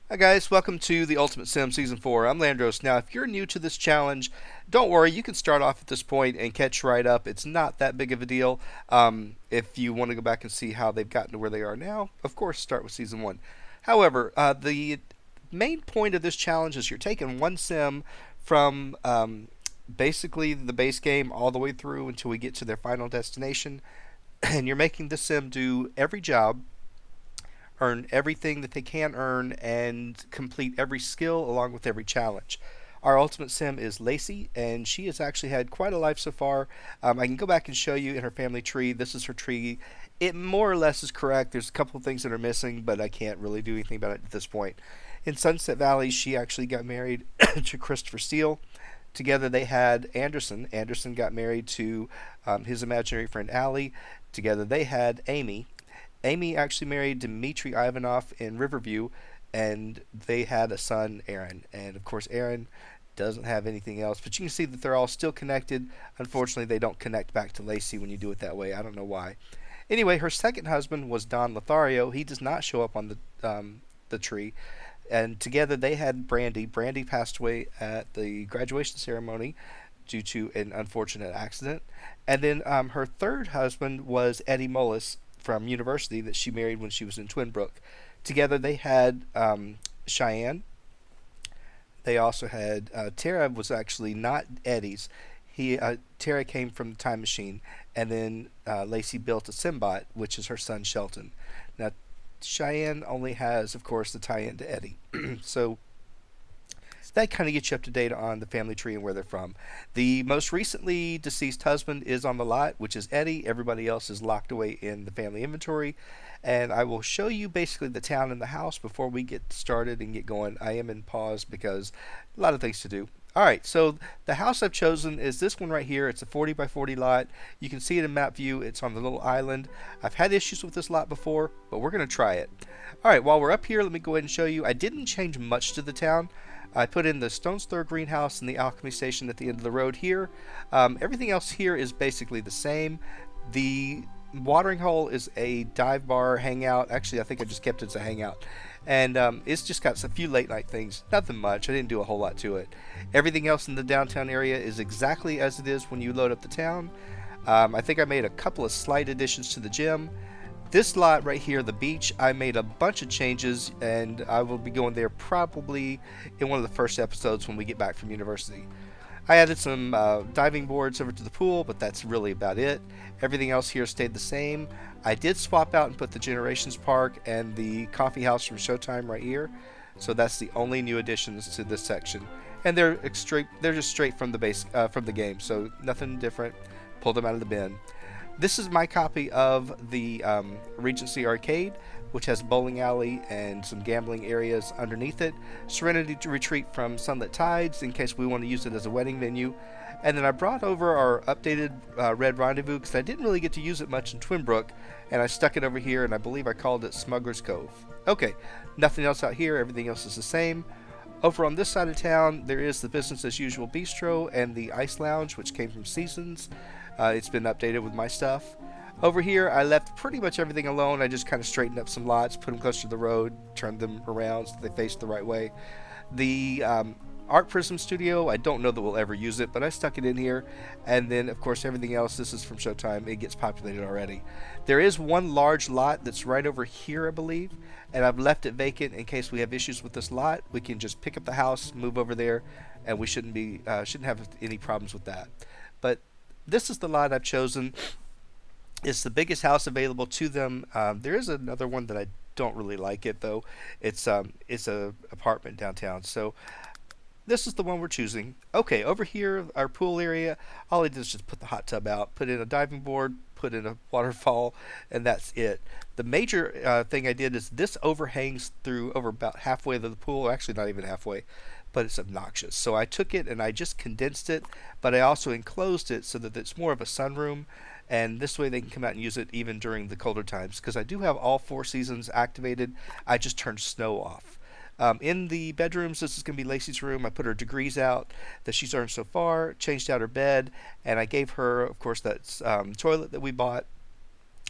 Hi guys, welcome to the Ultimate Sim Season 4. I'm Llandros. Now, if you're new to this challenge, don't worry, you can start off at this point and catch right up. It's not that big of a deal. If you want to go back and see how they've gotten to where they are now, of course, start with Season 1. However, the main point of this challenge is you're taking one sim from basically the base game all the way through until we get to their final destination, and you're making the sim do every job, earn everything that they can earn, and complete every skill along with every challenge. Our ultimate sim is Lacey, and she has actually had quite a life so far. I can go back and show you in her family tree. This is her tree. It more or less is correct. There's a couple of things that are missing, but I can't really do anything about it at this point. In Sunset Valley, she actually got married to Christopher Steele. Together they had Anderson. Anderson got married to his imaginary friend Allie. Together they had Amy. Amy actually married Dmitry Ivanov in Riverview, and they had a son, Aaron. And of course, Aaron doesn't have anything else, but you can see that they're all still connected. Unfortunately, they don't connect back to Lacey when you do it that way. I don't know why. Anyway, her second husband was Don Lothario. He does not show up on the tree. And together they had Brandy. Brandy passed away at the graduation ceremony due to an unfortunate accident. And then her third husband was Eddie Mullis from university that she married when she was in Twin Brook. Together they had Cheyenne. They also had Tara was actually not Eddie's. Tara came from the time machine, and then Lacey built a Simbot, which is her son Shelton. Now Cheyenne only has, of course, the tie-in to Eddie. So that kind of gets you up to date on the family tree and where they're from. The most recently deceased husband is on the lot, which is Eddie. Everybody else is locked away in the family inventory. And I will show you basically the town and the house before we get started and get going. I am in pause because a lot of things to do. All right, so the house I've chosen is this one right here. It's a 40 by 40 lot. You can see it in map view. It's on the little island. I've had issues with this lot before, but we're going to try it. All right, while we're up here, let me go ahead and show you. I didn't change much to the town. I put in the Stone's Throw greenhouse and the alchemy station at the end of the road here. Everything else here is basically the same. The watering hole is a dive bar hangout. Actually, I think I just kept it as a hangout. And it's just got a few late night things. Nothing much. I didn't do a whole lot to it. Everything else in the downtown area is exactly as it is when you load up the town. I think I made a couple of slight additions to the gym. This lot right here, the beach, I made a bunch of changes, and I will be going there probably in one of the first episodes when we get back from university. I added some diving boards over to the pool, but that's really about it. Everything else here stayed the same. I did swap out and put the Generations Park and the coffee house from Showtime right here. So that's the only new additions to this section. And they're just straight from the base from the game, so nothing different. Pulled them out of the bin. This is my copy of the Regency Arcade, which has bowling alley and some gambling areas underneath it. Serenity Retreat from Sunlit Tides, in case we want to use it as a wedding venue. And then I brought over our updated Red Rendezvous, because I didn't really get to use it much in Twin Brook, and I stuck it over here, and I believe I called it Smuggler's Cove. Okay, nothing else out here, everything else is the same. Over on this side of town, there is the business as usual bistro and the ice lounge, which came from Seasons. It's been updated with my stuff. Over here, I left pretty much everything alone. I just kind of straightened up some lots, put them closer to the road, turned them around so they faced the right way. The Art Prism Studio, I don't know that we'll ever use it, but I stuck it in here. And then, of course, everything else, this is from Showtime. It gets populated already. There is one large lot that's right over here, I believe, and I've left it vacant in case we have issues with this lot. We can just pick up the house, move over there, and we shouldn't have any problems with that. But this is the lot I've chosen. It's the biggest house available to them. There is another one that I don't really like it though. It's a apartment downtown. So this is the one we're choosing. Okay, over here, our pool area, all I did is just put the hot tub out, put in a diving board, put in a waterfall, and that's it. The major thing I did is this overhangs through over about halfway to the pool, actually not even halfway, but it's obnoxious. So I took it and I just condensed it, but I also enclosed it so that it's more of a sunroom, and this way they can come out and use it even during the colder times, because I do have all 4 seasons activated. I just turned snow off. In the bedrooms, this is going to be Lacey's room. I put her degrees out that she's earned so far, changed out her bed, and I gave her, of course, that toilet that we bought.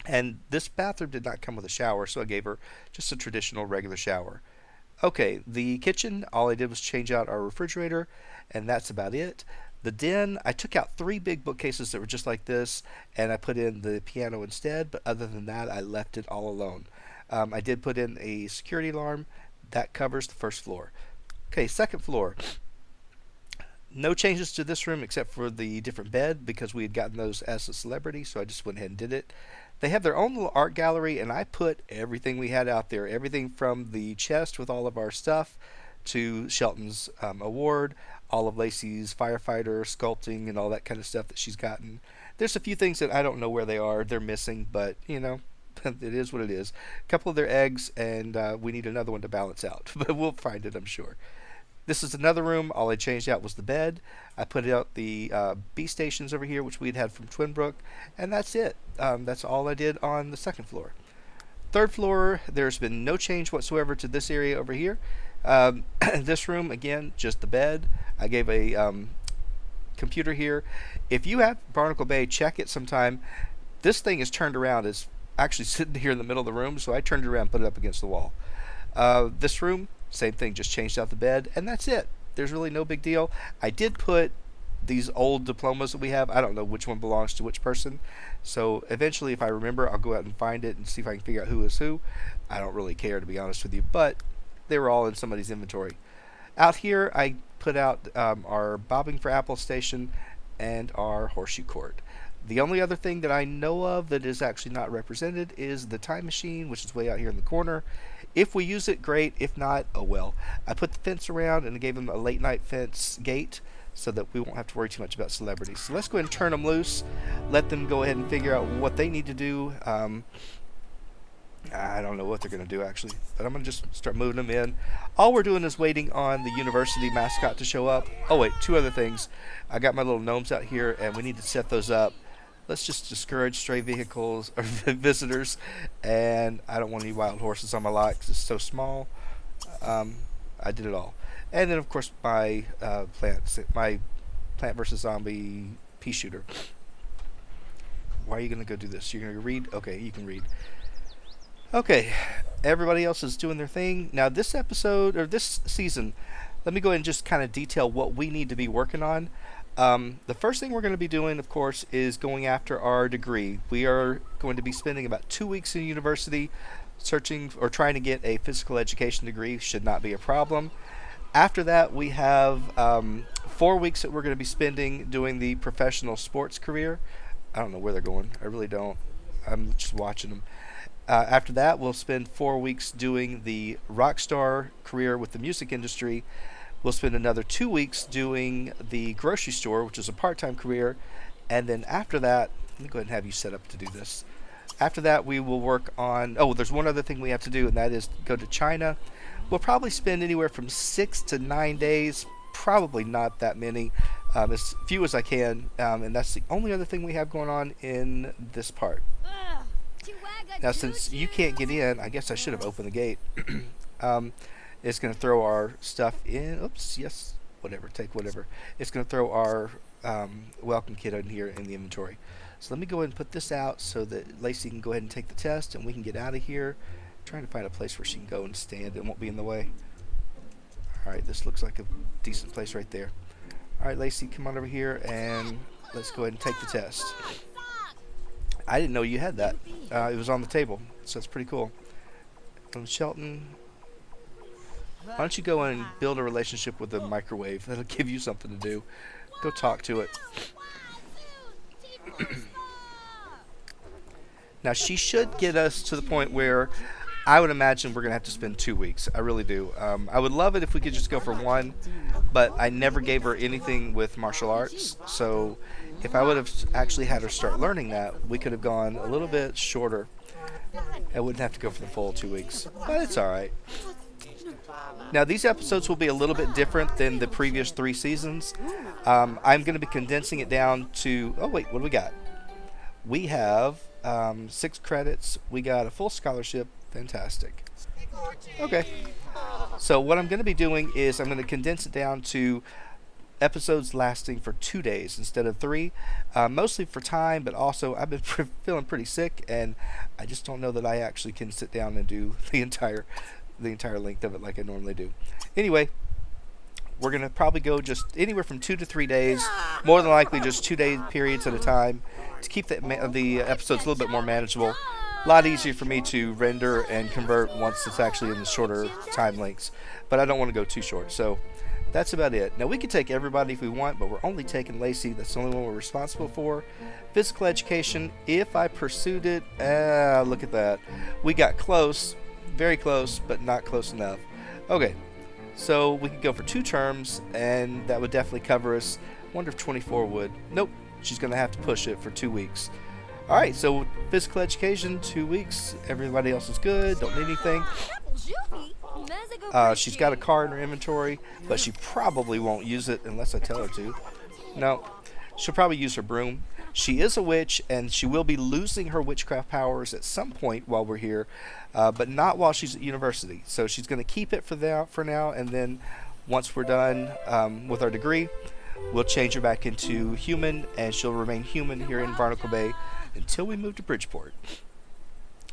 And this bathroom did not come with a shower, so I gave her just a traditional regular shower. Okay, the kitchen, all I did was change out our refrigerator, and that's about it. The den, I took out three big bookcases that were just like this, and I put in the piano instead, but other than that, I left it all alone. I did put in a security alarm. That covers the first floor. Okay, second floor. No changes to this room except for the different bed because we had gotten those as a celebrity, so I just went ahead and did it. They have their own little art gallery, and I put everything we had out there. Everything from the chest with all of our stuff to Shelton's award, all of Lacey's firefighter sculpting, and all that kind of stuff that she's gotten. There's a few things that I don't know where they are. They're missing, but it is what it is. A couple of their eggs, and we need another one to balance out, but we'll find it, I'm sure. This is another room. All I changed out was the bed. I put out the B stations over here, which we'd had from Twinbrook, and that's it. That's all I did on the second floor. Third floor, there's been no change whatsoever to this area over here. This room, again, just the bed. I gave a computer here. If you have Barnacle Bay, check it sometime. This thing is turned around. It's actually sitting here in the middle of the room, so I turned it around and put it up against the wall. This room, same thing, just changed out the bed, and that's it. There's really no big deal. I did put these old diplomas that we have. I don't know which one belongs to which person. So eventually, if I remember, I'll go out and find it and see if I can figure out who is who. I don't really care, to be honest with you, but they were all in somebody's inventory. Out here, I put out our bobbing for apple station and our horseshoe court. The only other thing that I know of that is actually not represented is the time machine, which is way out here in the corner. If we use it, great. If not, oh well. I put the fence around and gave them a late night fence gate so that we won't have to worry too much about celebrities. So let's go ahead and turn them loose. Let them go ahead and figure out what they need to do. I don't know what they're going to do actually, but I'm going to just start moving them in. All we're doing is waiting on the university mascot to show up. Oh wait, two other things. I got my little gnomes out here and we need to set those up. Let's just discourage stray vehicles or visitors, and I don't want any wild horses on my lot because it's so small. I did it all, and then of course my plant versus zombie pea shooter. Why are you gonna go do this? You're gonna read? Okay, you can read. Okay, everybody else is doing their thing now. This episode or this season, let me go ahead and just kind of detail what we need to be working on. The first thing we're going to be doing, of course, is going after our degree. We are going to be spending about 2 weeks in university searching or trying to get a physical education degree. Should not be a problem. After that, we have 4 weeks that we're going to be spending doing the professional sports career. I don't know where they're going. I really don't. I'm just watching them. After that, we'll spend 4 weeks doing the rock star career with the music industry. We'll spend another 2 weeks doing the grocery store, which is a part-time career. And then after that, let me go ahead and have you set up to do this. After that, we will work on, there's one other thing we have to do, and that is go to China. We'll probably spend anywhere from 6 to 9 days, probably not that many, as few as I can. And that's the only other thing we have going on in this part. Now, since you can't get in, I guess I should have opened the gate. It's going to throw our stuff in. Oops, yes, whatever, take whatever. It's going to throw our welcome kit in here in the inventory. So let me go ahead and put this out so that Lacey can go ahead and take the test and we can get out of here. I'm trying to find a place where she can go and stand and won't be in the way. Alright, this looks like a decent place right there. Alright, Lacey, come on over here and let's go ahead and take the test. I didn't know you had that. It was on the table, so that's pretty cool. Shelton, why don't you go in and build a relationship with the microwave? That'll give you something to do. Go talk to it. Now, she should get us to the point where I would imagine we're going to have to spend 2 weeks. I really do. I would love it if we could just go for one, but I never gave her anything with martial arts. So if I would have actually had her start learning that, we could have gone a little bit shorter. I wouldn't have to go for the full 2 weeks, but it's all right. Now, these episodes will be a little bit different than the previous 3 seasons. I'm going to be condensing it down to... Oh, wait, what do we got? We have 6 credits. We got a full scholarship. Fantastic. Okay. So what I'm going to be doing is I'm going to condense it down to episodes lasting for 2 days instead of 3. Mostly for time, but also I've been feeling pretty sick, and I just don't know that I actually can sit down and do the entire the entire length of it like I normally do. Anyway, we're going to probably go just anywhere from 2 to 3 days, more than likely just 2 day periods at a time to keep the episodes a little bit more manageable. A lot easier for me to render and convert once it's actually in the shorter time lengths. But I don't want to go too short. So that's about it. Now, we can take everybody if we want, but we're only taking Lacey. That's the only one we're responsible for. Physical education, if I pursued it, look at that. We got close, very close, but not close enough. Okay, so we could go for 2 terms, and that would definitely cover us. Wonder if 24 would. Nope, she's going to have to push it for 2 weeks. All right, so physical education, 2 weeks. Everybody else is good, don't need anything. She's got a car in her inventory, but she probably won't use it unless I tell her to. No, she'll probably use her broom. She is a witch, and she will be losing her witchcraft powers at some point while we're here, but not while she's at university. So she's going to keep it for now, and then once we're done with our degree, we'll change her back into human, and she'll remain human here in Barnacle Bay until we move to Bridgeport.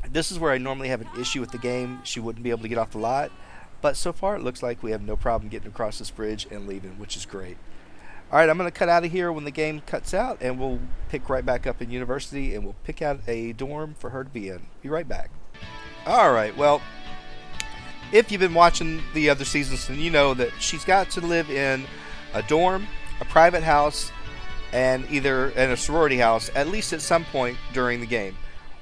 This is where I normally have an issue with the game. She wouldn't be able to get off the lot, but so far it looks like we have no problem getting across this bridge and leaving, which is great. Alright, I'm going to cut out of here when the game cuts out, and we'll pick right back up in university, and we'll pick out a dorm for her to be in. Be right back. Alright, well, if you've been watching the other seasons, then you know that she's got to live in a dorm, a private house, and either in a sorority house, at least at some point during the game.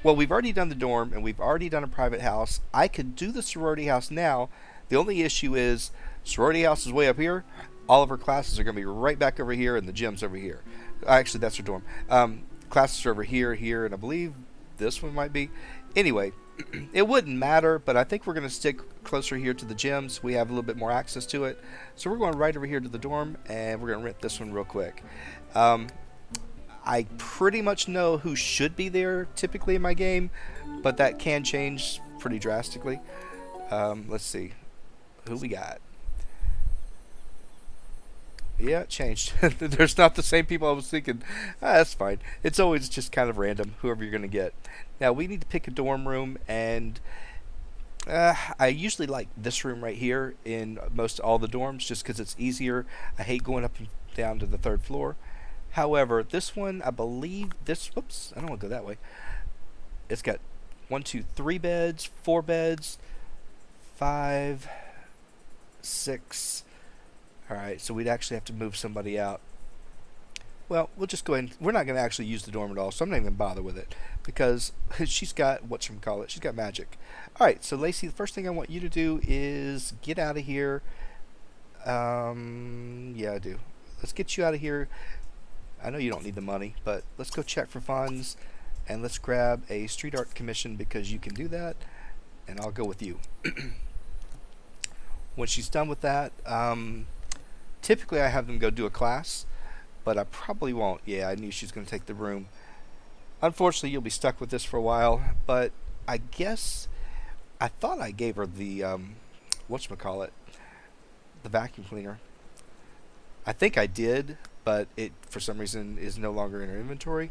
Well, we've already done the dorm, and we've already done a private house. I could do the sorority house now. The only issue is sorority house is way up here. All of her classes are going to be right back over here, and the gym's over here. Actually, that's her dorm. Classes are over here, here, and I believe this one might be. Anyway, it wouldn't matter, but I think we're going to stick closer here to the gyms. We have a little bit more access to it. So we're going right over here to the dorm, and we're going to rent this one real quick. I pretty much know who should be there typically in my game, but that can change pretty drastically. Let's see. Who we got? Yeah, it changed. There's not the same people I was thinking. That's fine. It's always just kind of random, whoever you're going to get. Now, we need to pick a dorm room, and I usually like this room right here in most all the dorms just because it's easier. I hate going up and down to the 3rd floor. However, this one, I believe whoops, I don't want to go that way. It's got 1, 2, 3 beds, 4 beds, 5, 6. Alright, so we'd actually have to move somebody out. Well, we'll just go ahead. We're not going to actually use the dorm at all, so I'm not even going to bother with it. Because she's got, whatchamacallit, she's got magic. Alright, so Lacey, the first thing I want you to do is get out of here. Yeah, I do. Let's get you out of here. I know you don't need the money, but let's go check for funds, and let's grab a street art commission because you can do that, and I'll go with you. When she's done with that, typically I have them go do a class, but I probably won't. Yeah, I knew she was going to take the room. Unfortunately, you'll be stuck with this for a while, but I guess I thought I gave her the, whatchamacallit, the vacuum cleaner. I think I did, but it, for some reason, is no longer in her inventory.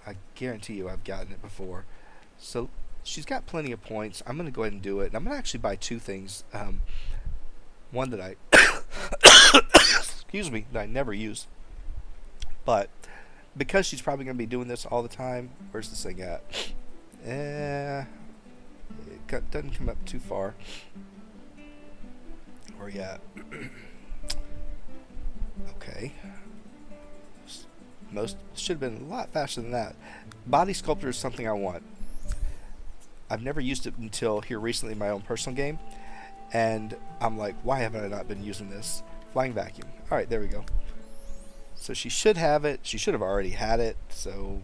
I guarantee you I've gotten it before. So she's got plenty of points. I'm going to go ahead and do it. And I'm going to actually buy 2 things. One that I, excuse me, that I never use. But because she's probably going to be doing this all the time, where's this thing at? It doesn't come up too far. Where you at? Okay. Most should have been a lot faster than that. Body sculptor is something I want. I've never used it until here recently in my own personal game, and I'm like, why haven't I not been using this? Flying vacuum. Alright, there we go. So she should have it. She should have already had it, so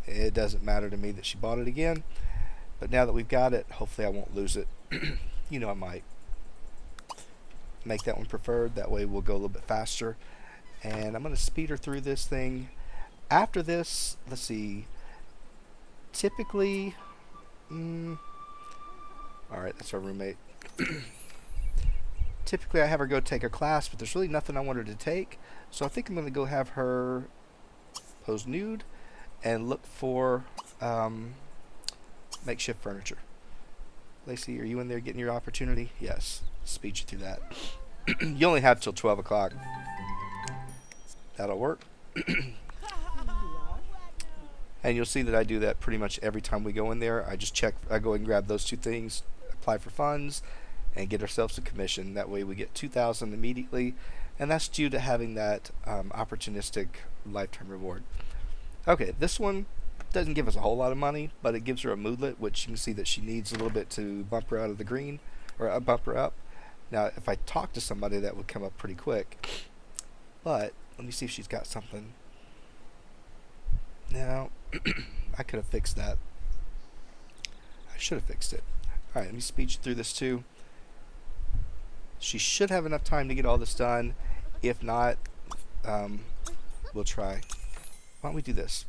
it doesn't matter to me that she bought it again. But now that we've got it, hopefully I won't lose it. You know I might. Make that one preferred. That way we'll go a little bit faster. And I'm going to speed her through this thing. After this, let's see. Typically, alright, that's our roommate. Typically I have her go take a class, but there's really nothing I want her to take. So I think I'm going to go have her pose nude and look for makeshift furniture. Lacey, are you in there getting your opportunity? Yes. Speed you through that. You only have till 12 o'clock. That'll work. And you'll see that I do that pretty much every time we go in there. I just check, I go and grab those two things, apply for funds, and get ourselves a commission. That way we get 2,000 immediately, and that's due to having that opportunistic lifetime reward. Okay, this one doesn't give us a whole lot of money, but it gives her a moodlet, which you can see that she needs a little bit to bump her out of the green, or bump her up. Now, if I talk to somebody, that would come up pretty quick. But let me see if she's got something. Now, I could have fixed that. I should have fixed it. Alright, let me speed you through this too. She should have enough time to get all this done. If not, we'll try. Why don't we do this?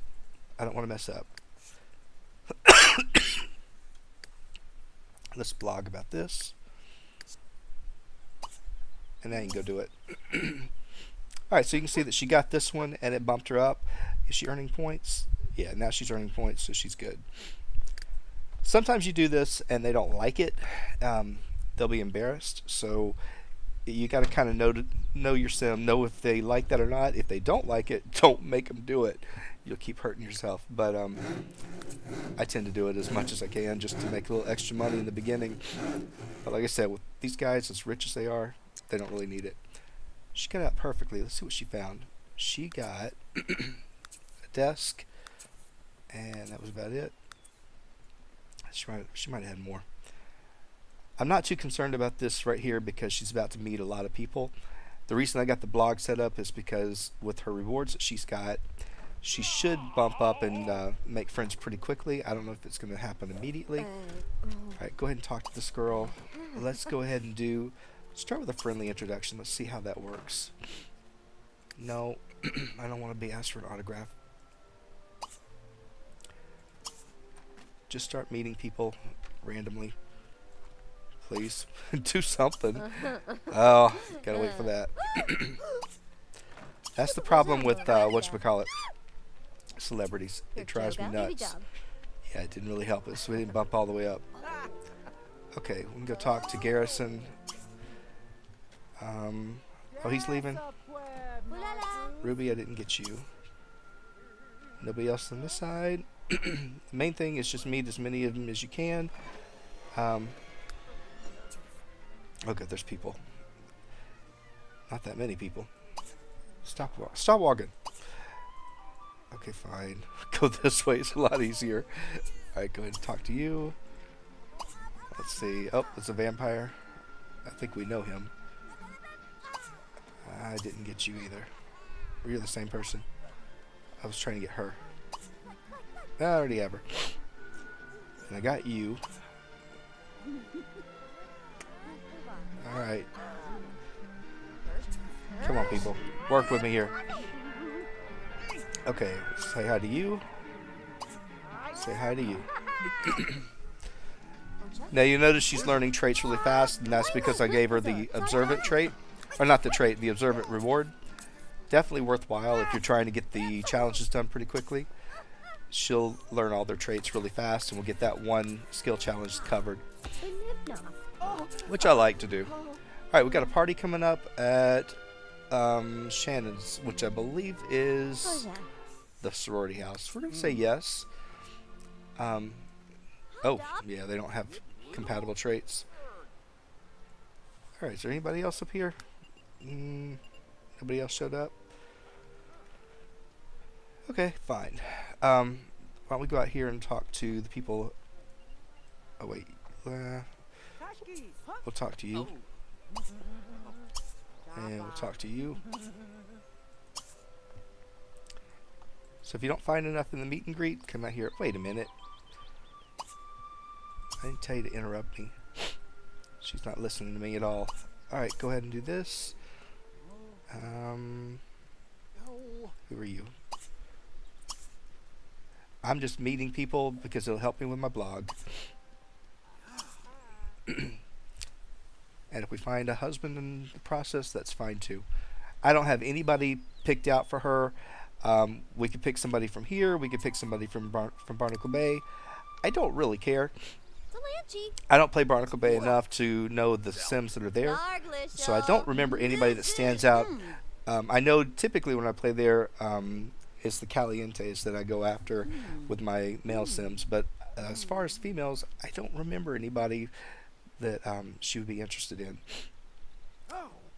I don't want to mess up. Let's blog about this. And now you can go do it. Alright, so you can see that she got this one and it bumped her up. Is she earning points? Yeah, now she's earning points, so she's good. Sometimes you do this and they don't like it. They'll be embarrassed. So you got to kind of know your sim, know if they like that or not. If they don't like it, don't make them do it. You'll keep hurting yourself. But I tend to do it as much as I can just to make a little extra money in the beginning. But like I said, with these guys, as rich as they are, they don't really need it. She got it out perfectly. Let's see what she found. She got a desk, and that was about it. She might have had more. I'm not too concerned about this right here because she's about to meet a lot of people. The reason I got the blog set up is because with her rewards that she's got, she should bump up and make friends pretty quickly. I don't know if it's going to happen immediately. Alright, go ahead and talk to this girl. Let's go ahead and start with a friendly introduction. Let's see how that works. No, I don't want to be asked for an autograph. Just start meeting people randomly. Please. Do something. Oh, gotta wait for that. That's the problem with, whatchamacallit, celebrities. It drives me nuts. Yeah, it didn't really help us. We didn't bump all the way up. Okay, we can go talk to Garrison. Oh, he's leaving? Ruby, I didn't get you. Nobody else on this side. The main thing is just meet as many of them as you can. Okay, there's people. Not that many people. Stop walking. Okay, fine. Go this way. It's a lot easier. Alright, go ahead and talk to you. Let's see. Oh, it's a vampire. I think we know him. I didn't get you either. Or you're the same person. I was trying to get her. I already have her. And I got you. Alright. Come on, people. Work with me here. Okay, say hi to you. Say hi to you. Now you notice she's learning traits really fast, and that's because I gave her the observant trait. Or not the trait, the observant reward. Definitely worthwhile if you're trying to get the challenges done pretty quickly. She'll learn all their traits really fast, and we'll get that one skill challenge covered. Which I like to do. Alright, we got a party coming up at Shannon's, which I believe is the sorority house. We're going to say yes. Oh, yeah, they don't have compatible traits. Alright, is there anybody else up here? Nobody else showed up? Okay, fine. Why don't we go out here and talk to the people... Oh, wait. We'll talk to you. And we'll talk to you. So if you don't find enough in the meet and greet, come out here. Wait a minute. I didn't tell you to interrupt me. She's not listening to me at all. Alright, go ahead and do this. Who are you? I'm just meeting people because it'll help me with my blog. And if we find a husband in the process, that's fine too. I don't have anybody picked out for her. We could pick somebody from here. We could pick somebody from Barnacle Bay. I don't really care. I don't play Barnacle Bay enough to know the Sims that are there, so I don't remember anybody that stands out. I know typically when I play there, it's the Calientes that I go after with my male Sims, but as far as females, I don't remember anybody that she would be interested in.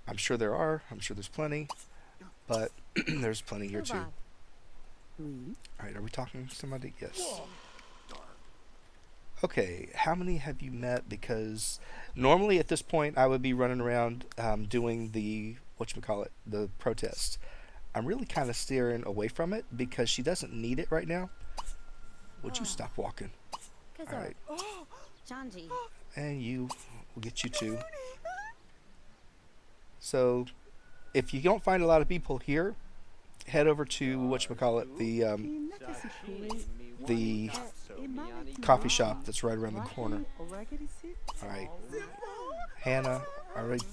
I'm sure there are. I'm sure there's plenty, but there's plenty here too. Alright, are we talking to somebody? Yes. Okay, how many have you met? Because normally at this point I would be running around doing the, whatchamacallit, the protest. I'm really kind of steering away from it because she doesn't need it right now. Would you stop walking? Alright. And you, we'll get you too. So, if you don't find a lot of people here, head over to, whatchamacallit, the coffee shop that's right around the corner. Alright. Hannah, alright.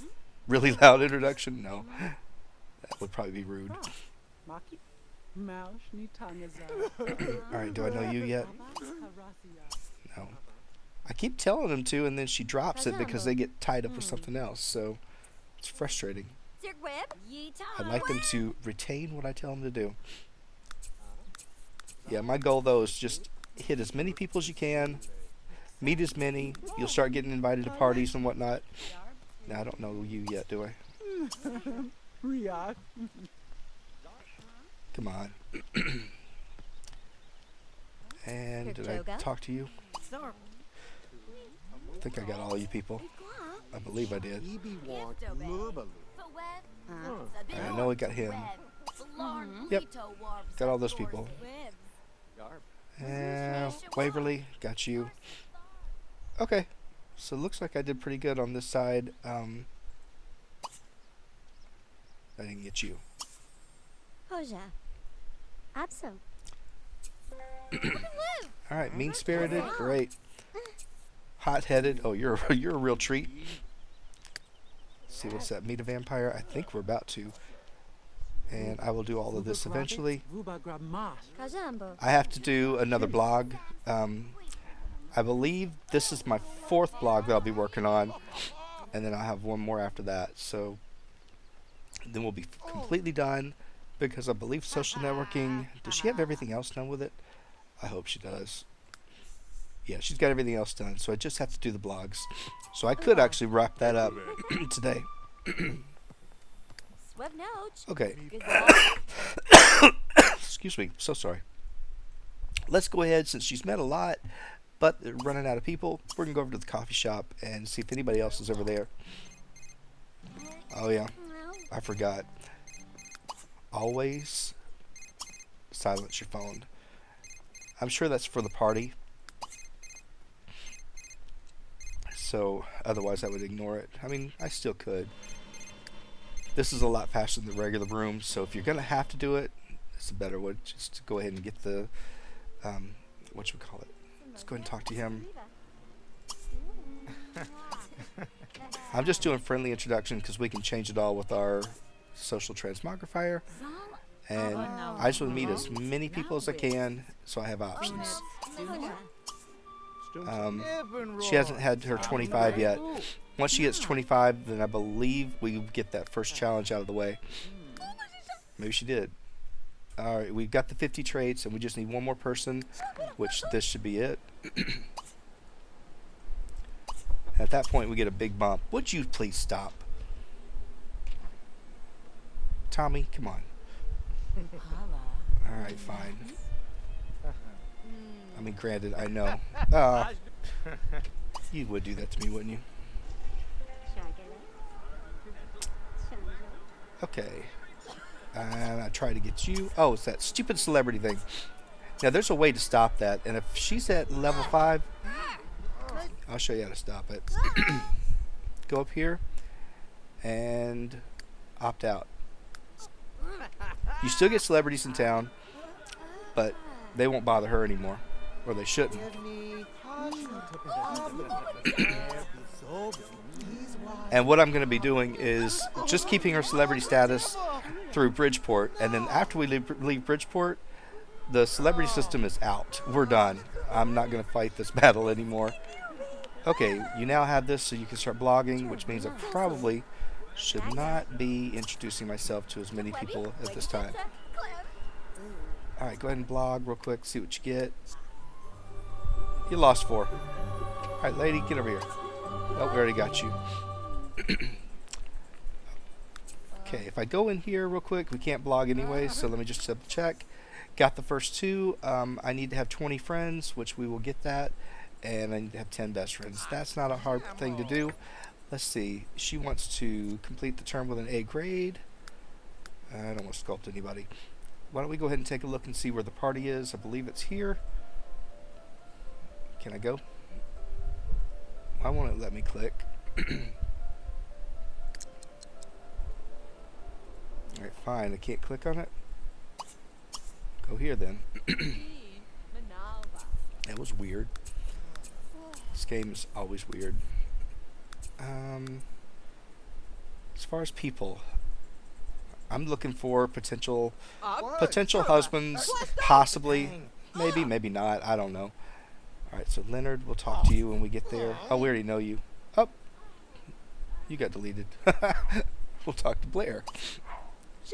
Really loud introduction? No. That would probably be rude. Alright, do I know you yet? No. I keep telling them to, and then she drops it because they get tied up with something else, so it's frustrating. I'd like them to retain what I tell them to do. Yeah, my goal though is just hit as many people as you can, meet as many, you'll start getting invited to parties and whatnot. Now, I don't know you yet, do I? Come on. And did I talk to you? I think I got all you people. I believe I did. I know we got him. Yep. Got all those people. Waverly, got you. Okay. So it looks like I did pretty good on this side. I didn't get you. Alright, mean-spirited, great. Hot-headed, oh, you're a real treat. Let's see, what's that, meet a vampire? I think we're about to. And I will do all of this eventually. I have to do another blog. I believe this is my 4th blog that I'll be working on. And then I'll have one more after that. So then we'll be completely done. Because I believe social networking... Does she have everything else done with it? I hope she does. Yeah, she's got everything else done. So I just have to do the blogs. So I could actually wrap that up today. Okay. Excuse me. So sorry. Let's go ahead, since she's met a lot, but they're running out of people. We're going to go over to the coffee shop and see if anybody else is over there. Oh, yeah. I forgot. Always silence your phone. I'm sure that's for the party. So, otherwise I would ignore it. I mean, I still could. This is a lot faster than the regular room, so if you're going to have to do it, it's a better way just to go ahead and get the, whatchamacallit. Let's go ahead and talk to him. I'm just doing friendly introduction because we can change it all with our social transmogrifier. And I just want to meet as many people as I can so I have options. She hasn't had her 25 yet. Once she gets 25, then I believe we get that first challenge out of the way. Maybe she did. Alright, we've got the 50 traits, and we just need one more person, which this should be it. At that point, we get a big bump. Would you please stop? Tommy, come on. Alright, fine. I mean, granted, I know. You would do that to me, wouldn't you? Okay. And I try to get you. Oh, it's that stupid celebrity thing. Now, there's a way to stop that. And if she's at level 5, I'll show you how to stop it. Go up here and opt out. You still get celebrities in town, but they won't bother her anymore. Or they shouldn't. And what I'm going to be doing is just keeping her celebrity status through Bridgeport. And then after we leave Bridgeport, the celebrity system is out. We're done. I'm not going to fight this battle anymore. Okay, you now have this so you can start blogging, which means I probably should not be introducing myself to as many people at this time. Alright, go ahead and blog real quick, see what you get. You lost 4. Alright, lady, get over here. Oh, we already got you. Okay, if I go in here real quick, we can't blog anyway, so let me just double check. Got the first 2. I need to have 20 friends, which we will get that. And I need to have 10 best friends. That's not a hard thing to do. Let's see. She wants to complete the term with an A grade. I don't want to sculpt anybody. Why don't we go ahead and take a look and see where the party is. I believe it's here. Can I go? Why won't it let me click? Alright, fine. I can't click on it. Go here then. That was weird. This game is always weird. As far as people, I'm looking for potential husbands, possibly, maybe not. I don't know. All right, so Leonard, we'll talk to you when we get there. Oh, we already know you. Oh, you got deleted. We'll talk to Blair.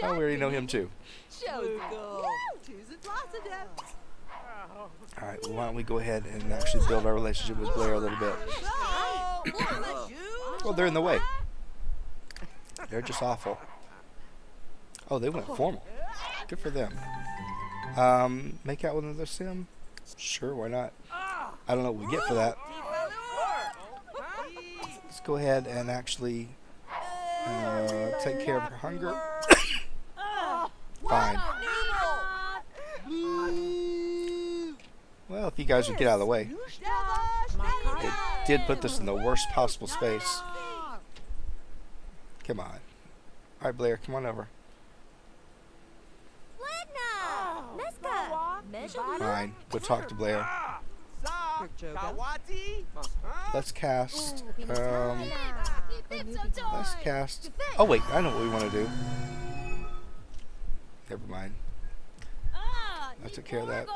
Oh, we already know him too. Alright, well, why don't we go ahead and actually build our relationship with Blair a little bit. Well, they're in the way. They're just awful. Oh, they went formal. Good for them. Make out with another sim? Sure, why not? I don't know what we get for that. Let's go ahead and actually take care of her hunger. Fine. Well, if you guys would get out of the way. It did put this in the worst possible space. Come on. Alright, Blair, come on over. Fine, we'll talk to Blair. Let's cast. Let's cast. Oh, wait, I know what we want to do. Never mind. I took care of that.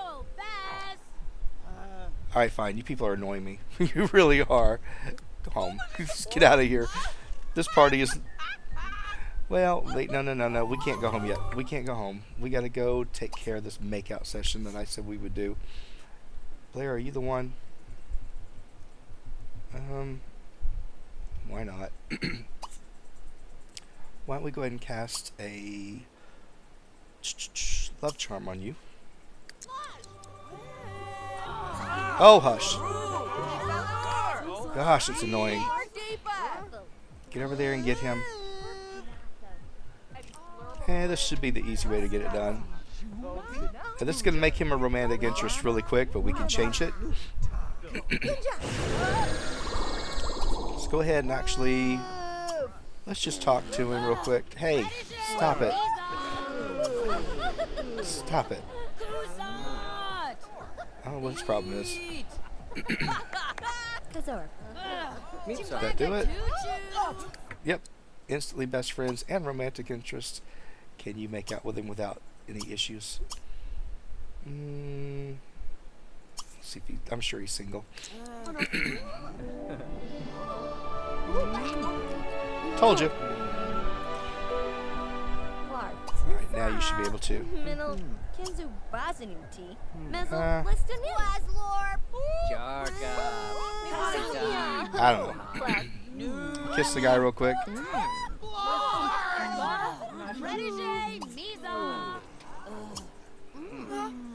Alright, fine. You people are annoying me. You really are. Go home. Just get out of here. This party is... Well, wait, no. We can't go home yet. We can't go home. We gotta go take care of this makeout session that I said we would do. Blair, are you the one? Why not? Why don't we go ahead and cast a... love charm on you. Oh, hush. Gosh, it's annoying. Get over there and get him. This should be the easy way to get it done. Now, this is going to make him a romantic interest really quick, but we can change it. Let's go ahead and actually... Let's just talk to him real quick. Hey, stop it. Stop it. I don't know what his problem is. Does that do it? Yep. Instantly best friends and romantic interest. Can you make out with him without any issues? Let's see if I'm sure he's single. Told you. Alright, now you should be able to. I don't know. Kiss the guy real quick.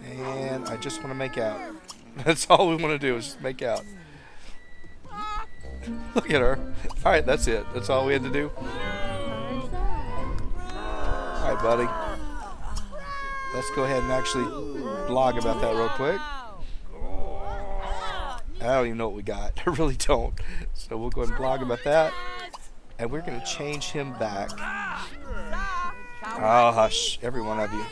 And I just want to make out. That's all we want to do is just make out. Look at her. Alright, that's it. That's all we had to do. Alright, buddy. Let's go ahead and actually blog about that real quick. I don't even know what we got. I really don't. So we'll go ahead and blog about that. And we're going to change him back. Oh, hush. Every one of you.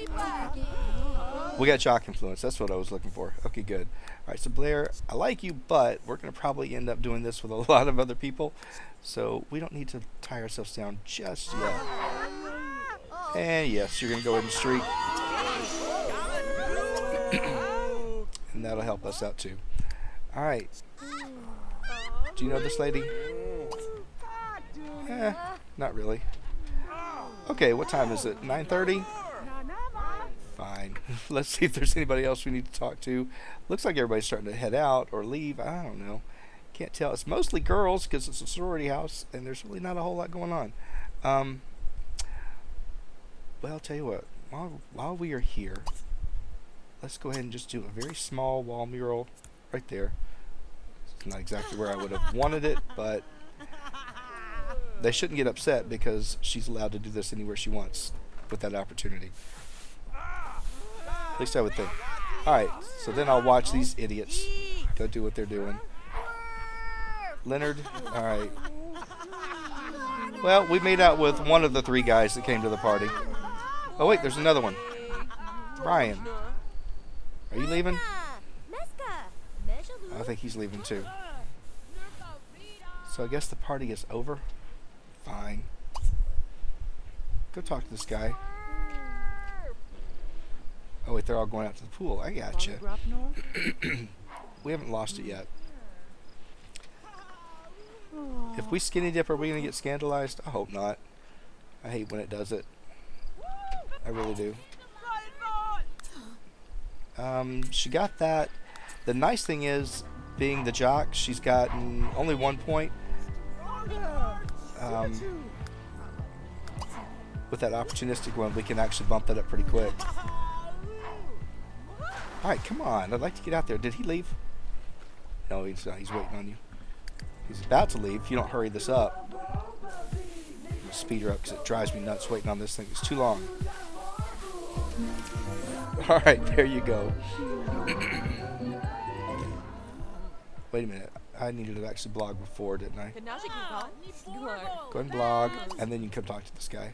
We got Jock influence. That's what I was looking for. Okay, good. Alright, so Blair, I like you, but we're going to probably end up doing this with a lot of other people. So we don't need to tie ourselves down just yet. And yes, you're going to go ahead and streak. And that'll help us out too. Alright. Do you know this lady? Not really. Okay, what time is it? 9:30? Fine. Let's see if there's anybody else we need to talk to. Looks like everybody's starting to head out or leave. I don't know. Can't tell. It's mostly girls because it's a sorority house and there's really not a whole lot going on. Well, I'll tell you what. While we are here, let's go ahead and just do a very small wall mural right there. It's not exactly where I would have wanted it, but they shouldn't get upset because she's allowed to do this anywhere she wants with that opportunity. At least I would think. Alright, so then I'll watch these idiots go do what they're doing. Leonard, alright. Well, we made out with one of the 3 guys that came to the party. Oh wait, there's another one. Brian. Are you leaving? I think he's leaving too. So I guess the party is over. Fine. Go talk to this guy. Oh wait, they're all going out to the pool. I gotcha. We haven't lost it yet. If we skinny dip, are we going to get scandalized? I hope not. I hate when it does it. I really do. She got that. The nice thing is, being the jock, she's gotten only 1 point. With that opportunistic one, we can actually bump that up pretty quick. Alright, come on. I'd like to get out there. Did he leave? No, he's not. He's waiting on you. He's about to leave if you don't hurry this up. I'm gonna speed her up because it drives me nuts waiting on this thing. It's too long. Alright, there you go. Wait a minute. I needed to actually blog before, didn't I? Go ahead and blog, and then you can come talk to this guy.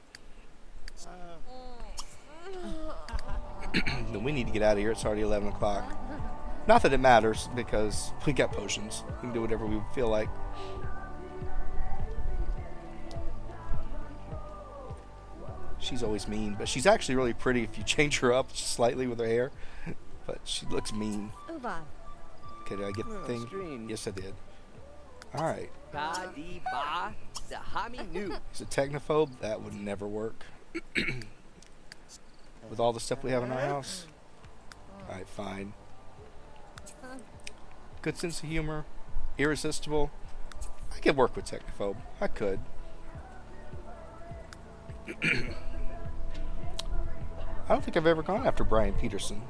Then we need to get out of here. It's already 11 o'clock. Not that it matters, because we got potions. We can do whatever we feel like. She's always mean, but she's actually really pretty if you change her up slightly with her hair. But she looks mean. Okay, did I get the thing? Yes, I did. Alright. He's a technophobe? That would never work. With all the stuff we have in our house? Alright, fine. Good sense of humor. Irresistible. I could work with technophobe. I could. I don't think I've ever gone after Brian Peterson.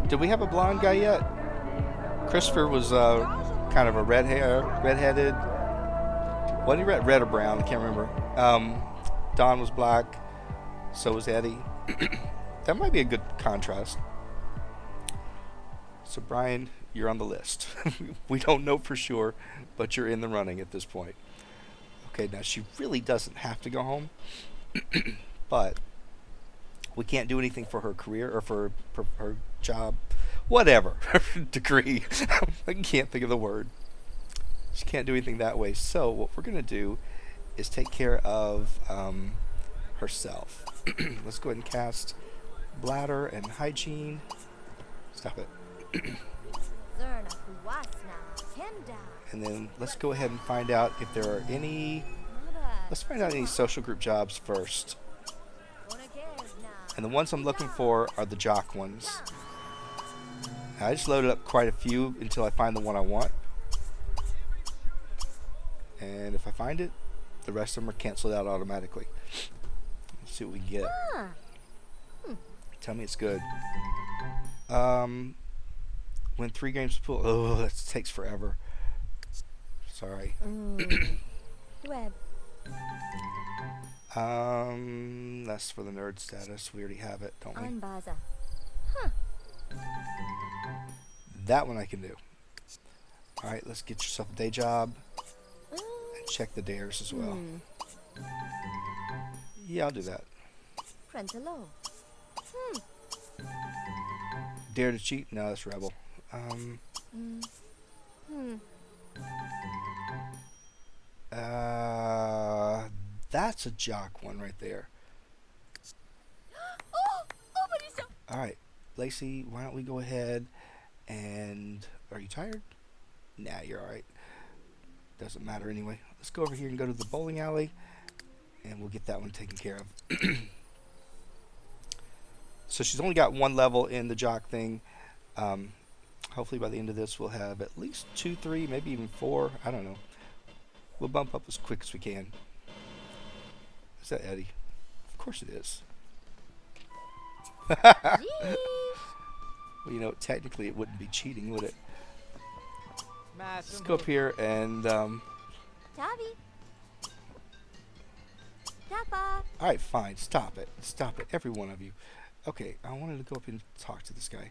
Did we have a blonde guy yet? Christopher was kind of a redheaded. What he red or brown? I can't remember. Don was black. So was Eddie. That might be a good contrast. So Brian, you're on the list. We don't know for sure, but you're in the running at this point. Okay, now she really doesn't have to go home, but we can't do anything for her career or for her job, whatever, her degree. I can't think of the word. She can't do anything that way. So what we're going to do is take care of herself. Let's go ahead and cast Bladder and Hygiene. Stop it. And then let's go ahead and find out if there are any... Let's find out any social group jobs first. And the ones I'm looking for are the jock ones. I just loaded up quite a few until I find the one I want. And if I find it, the rest of them are canceled out automatically. Let's see what we get. Tell me it's good. Win 3 games of pool. Oh, that takes forever. Sorry. That's for the nerd status. We already have it, don't we? That one I can do. Alright, let's get yourself a day job. And check the dares as well. Yeah, I'll do that. Dare to cheat? No, that's rebel. That's a jock one right there. Alright, Lacey, why don't we go ahead and... Are you tired? Nah, you're alright. Doesn't matter anyway. Let's go over here and go to the bowling alley, and we'll get that one taken care of. So she's only got one level in the Jock thing. Hopefully by the end of this we'll have at least 2, 3, maybe even 4. I don't know. We'll bump up as quick as we can. Is that Eddie? Of course it is. Well, you know, technically it wouldn't be cheating, would it? Let's go up here and alright, fine. Stop it. Stop it. Every one of you. Okay, I wanted to go up and talk to this guy.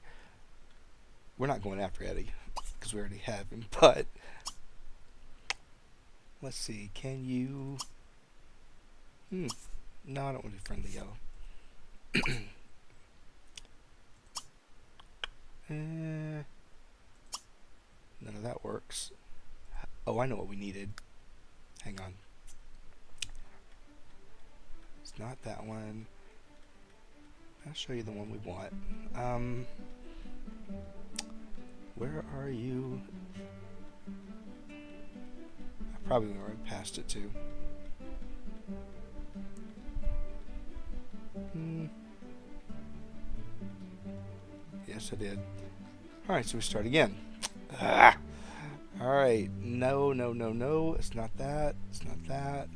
We're not going after Eddie, because we already have him, but let's see, can you... No, I don't want to do friendly yellow. None of that works. Oh, I know what we needed. Hang on. It's not that one. I'll show you the one we want. Where are you? I probably went right past it too. Yes, I did. Alright, so we start again. Alright, no. It's not that. It's not that.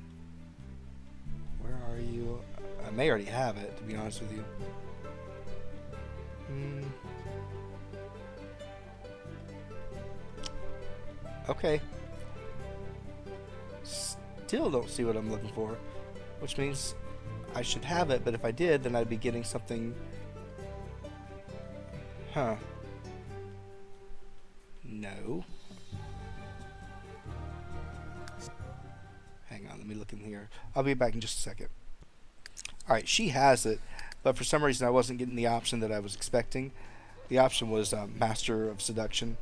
Where are you? I may already have it, to be honest with you. Okay. Still don't see what I'm looking for, which means I should have it, but if I did, then I'd be getting something. Huh. No. Hang on, let me look in here. I'll be back in just a second. Alright, she has it, but for some reason I wasn't getting the option that I was expecting. The option was Master of Seduction.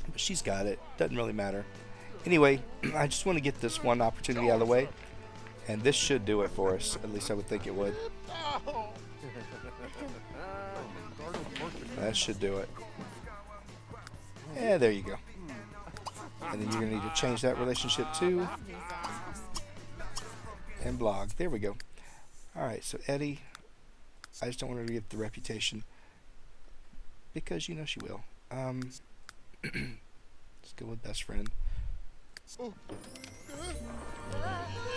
But she's got it. Doesn't really matter. Anyway, I just want to get this one opportunity out of the way. And this should do it for us. At least I would think it would. That should do it. Yeah, there you go. And then you're going to need to change that relationship too. And blog. There we go. Alright, so Eddie. I just don't want her to get the reputation. Because you know she will. Let's go with best friend.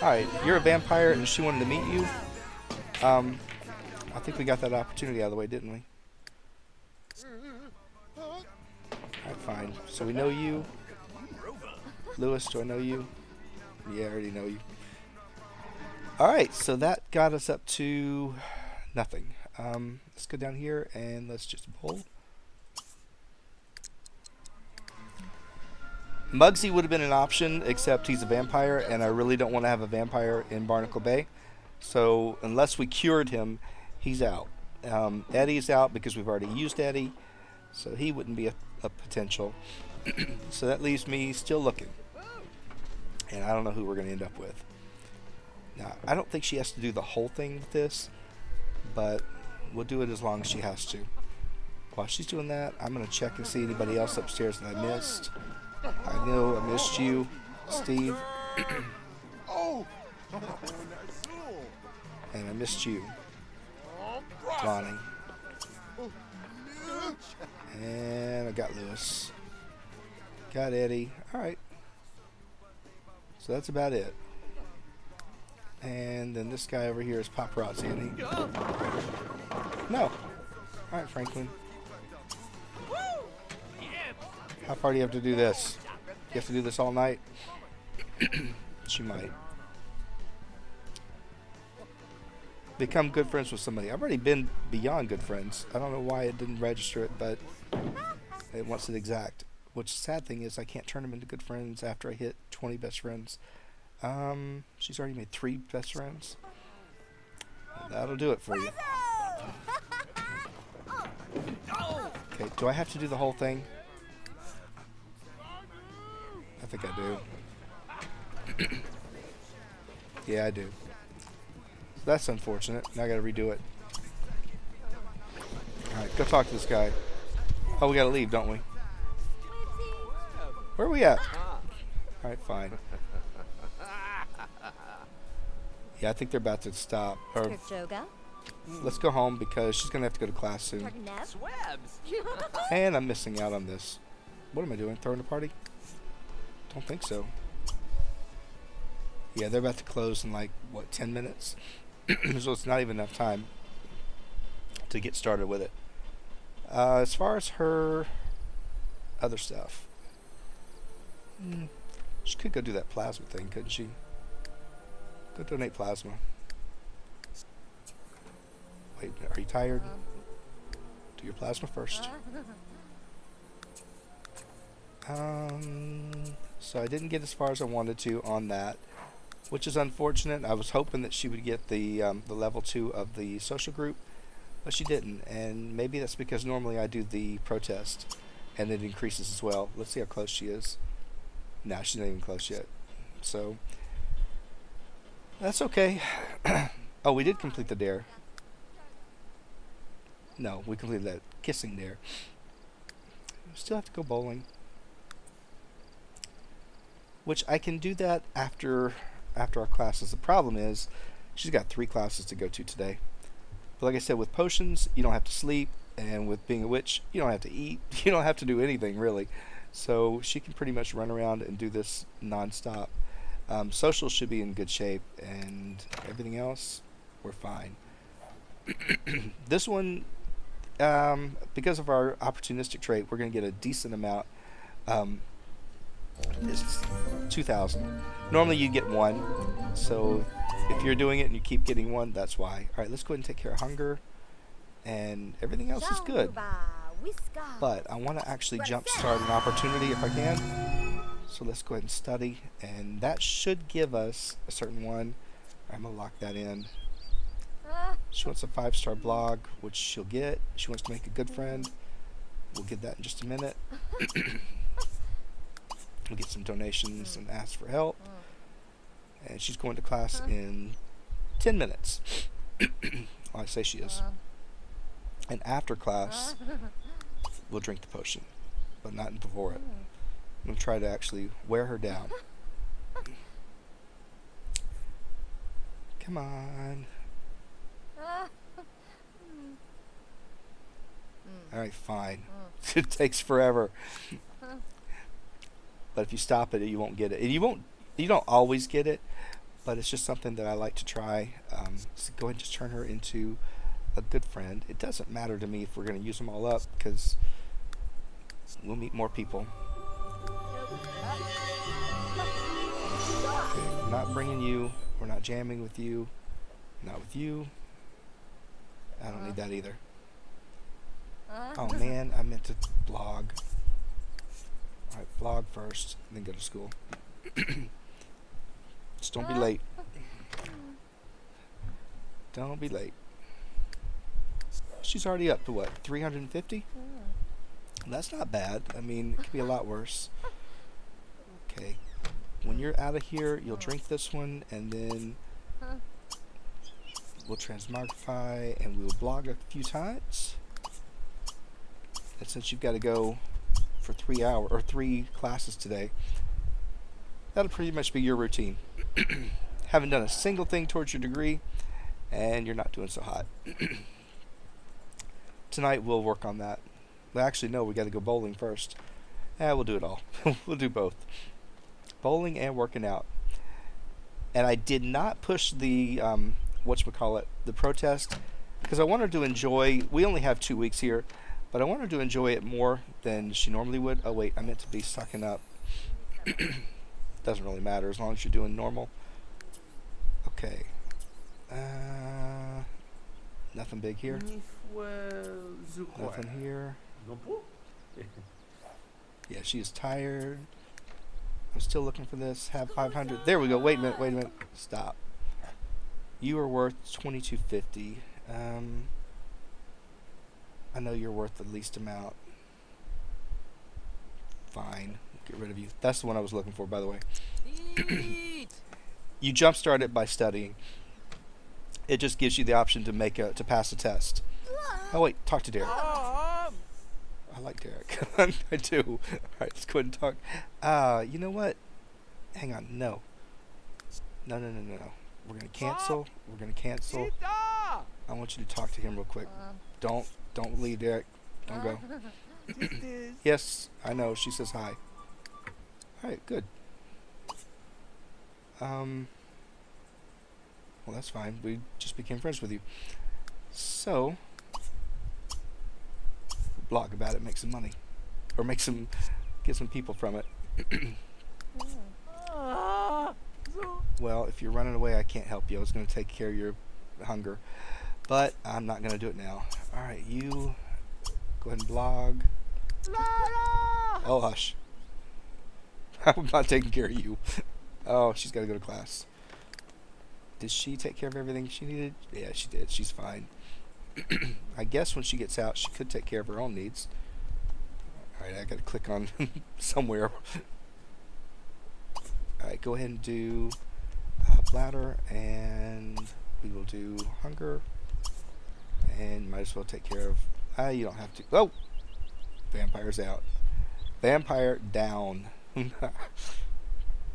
Alright, you're a vampire and she wanted to meet you. I think we got that opportunity out of the way, didn't we? Alright, fine. So we know you. Lewis, do I know you? Yeah, I already know you. Alright, so that got us up to nothing. Let's go down here and let's just pull. Muggsy would have been an option, except he's a vampire, and I really don't want to have a vampire in Barnacle Bay. So unless we cured him, he's out. Eddie's out because we've already used Eddie, so he wouldn't be a potential. So that leaves me still looking. And I don't know who we're going to end up with. Now, I don't think she has to do the whole thing with this, but we'll do it as long as she has to. While she's doing that, I'm going to check and see anybody else upstairs that I missed. I know I missed you, Steve. And I missed you, Lonnie. And I got Lewis. Got Eddie. Alright. So that's about it. And then this guy over here is Paparazzi, isn't he? No. Alright, Franklin. How far do you have to do this? You have to do this all night? She might. Become good friends with somebody. I've already been beyond good friends. I don't know why it didn't register it, but it wants it exact. Which the sad thing is I can't turn them into good friends after I hit 20 best friends. She's already made 3 best friends. That'll do it for you. Okay, do I have to do the whole thing? I think I do. Yeah, I do. So that's unfortunate. Now I gotta redo it. Alright, go talk to this guy. Oh, we gotta leave, don't we? Where are we at? Alright, fine. Yeah, I think they're about to stop. Or let's go home because she's going to have to go to class soon. And I'm missing out on this. What am I doing? Throwing a party? Don't think so. Yeah, they're about to close in like, what, 10 minutes? So it's not even enough time to get started with it. As far as her other stuff, she could go do that plasma thing, couldn't she? Go donate plasma. Wait, are you tired? Do your plasma first. So I didn't get as far as I wanted to on that, which is unfortunate. I was hoping that she would get the level 2 of the social group, but she didn't, and maybe that's because normally I do the protest and it increases as well. Let's see how close she is. Nah, she's not even close yet, so that's okay. Oh, we did complete the dare. No, we completed that kissing dare. Still have to go bowling, which I can do that after our classes. The problem is she's got 3 classes to go to today. But like I said, with potions, you don't have to sleep, and with being a witch, you don't have to eat. You don't have to do anything, really. So she can pretty much run around and do this non-stop. Social should be in good shape, and everything else, we're fine. This one, because of our opportunistic trait, we're going to get a decent amount. It's 2,000. Normally you get 1, so if you're doing it and you keep getting 1, that's why. Alright, let's go ahead and take care of hunger, and everything else is good. But I want to actually jumpstart an opportunity if I can. So let's go ahead and study, and that should give us a certain one. I'm going to lock that in. She wants a 5-star blog, which she'll get. She wants to make a good friend. We'll get that in just a minute. We'll get some donations and ask for help. And she's going to class in 10 minutes. Well, I say she is. And after class, we'll drink the potion, but not before it. I'm going to try to actually wear her down. Come on. Alright, fine. It takes forever. But if you stop it, you won't get it. And you don't always get it, but it's just something that I like to try. So go ahead and just turn her into a good friend. It doesn't matter to me if we're going to use them all up, because we'll meet more people. Okay, we're not bringing you. We're not jamming with you. Not with you. I don't need that either. Oh man, I meant to blog. Alright, blog first, and then go to school. Just don't be late. Don't be late. She's already up to what, 350? That's not bad. I mean, it could be a lot worse. Okay. When you're out of here, you'll drink this one, and then we'll transmogrify, and we will blog a few times. And since you've got to go for 3 classes today, that'll pretty much be your routine. Haven't done a single thing towards your degree, and you're not doing so hot. Tonight we'll work on that. Well, actually, no, we got to go bowling first. We'll do it all. We'll do both. Bowling and working out. And I did not push the, the protest, because I want her to enjoy, we only have 2 weeks here, but I want her to enjoy it more than she normally would. Oh wait, I meant to be sucking up. Doesn't really matter as long as you're doing normal. Okay. Nothing big here. Nothing here. Yeah, she is tired. I'm still looking for this. Have 500. There we go. Wait a minute. Stop. You are worth 2250. I know you're worth the least amount. Fine. Get rid of you. That's the one I was looking for, by the way. You jumpstart it by studying. It just gives you the option to pass a test. Oh wait, talk to Derek. I like Derek. I do. Alright, let's go ahead and talk. You know what? Hang on. No. No. We're going to cancel. We're going to cancel. I want you to talk to him real quick. Don't leave, Derek. Don't go. Yes, I know. She says hi. Alright, good. Well, that's fine. We just became friends with you. So, blog about it, make some money. Or get some people from it. Well, if you're running away, I can't help you. I was going to take care of your hunger. But I'm not going to do it now. Alright, you go ahead and blog. Oh, hush. I'm not taking care of you. Oh, she's got to go to class. Did she take care of everything she needed? Yeah, she did. She's fine. I guess when she gets out, she could take care of her own needs. Alright, I got to click on somewhere. Alright, go ahead and do bladder, and we will do hunger. And might as well take care of... you don't have to... Oh! Vampire's out. Vampire down.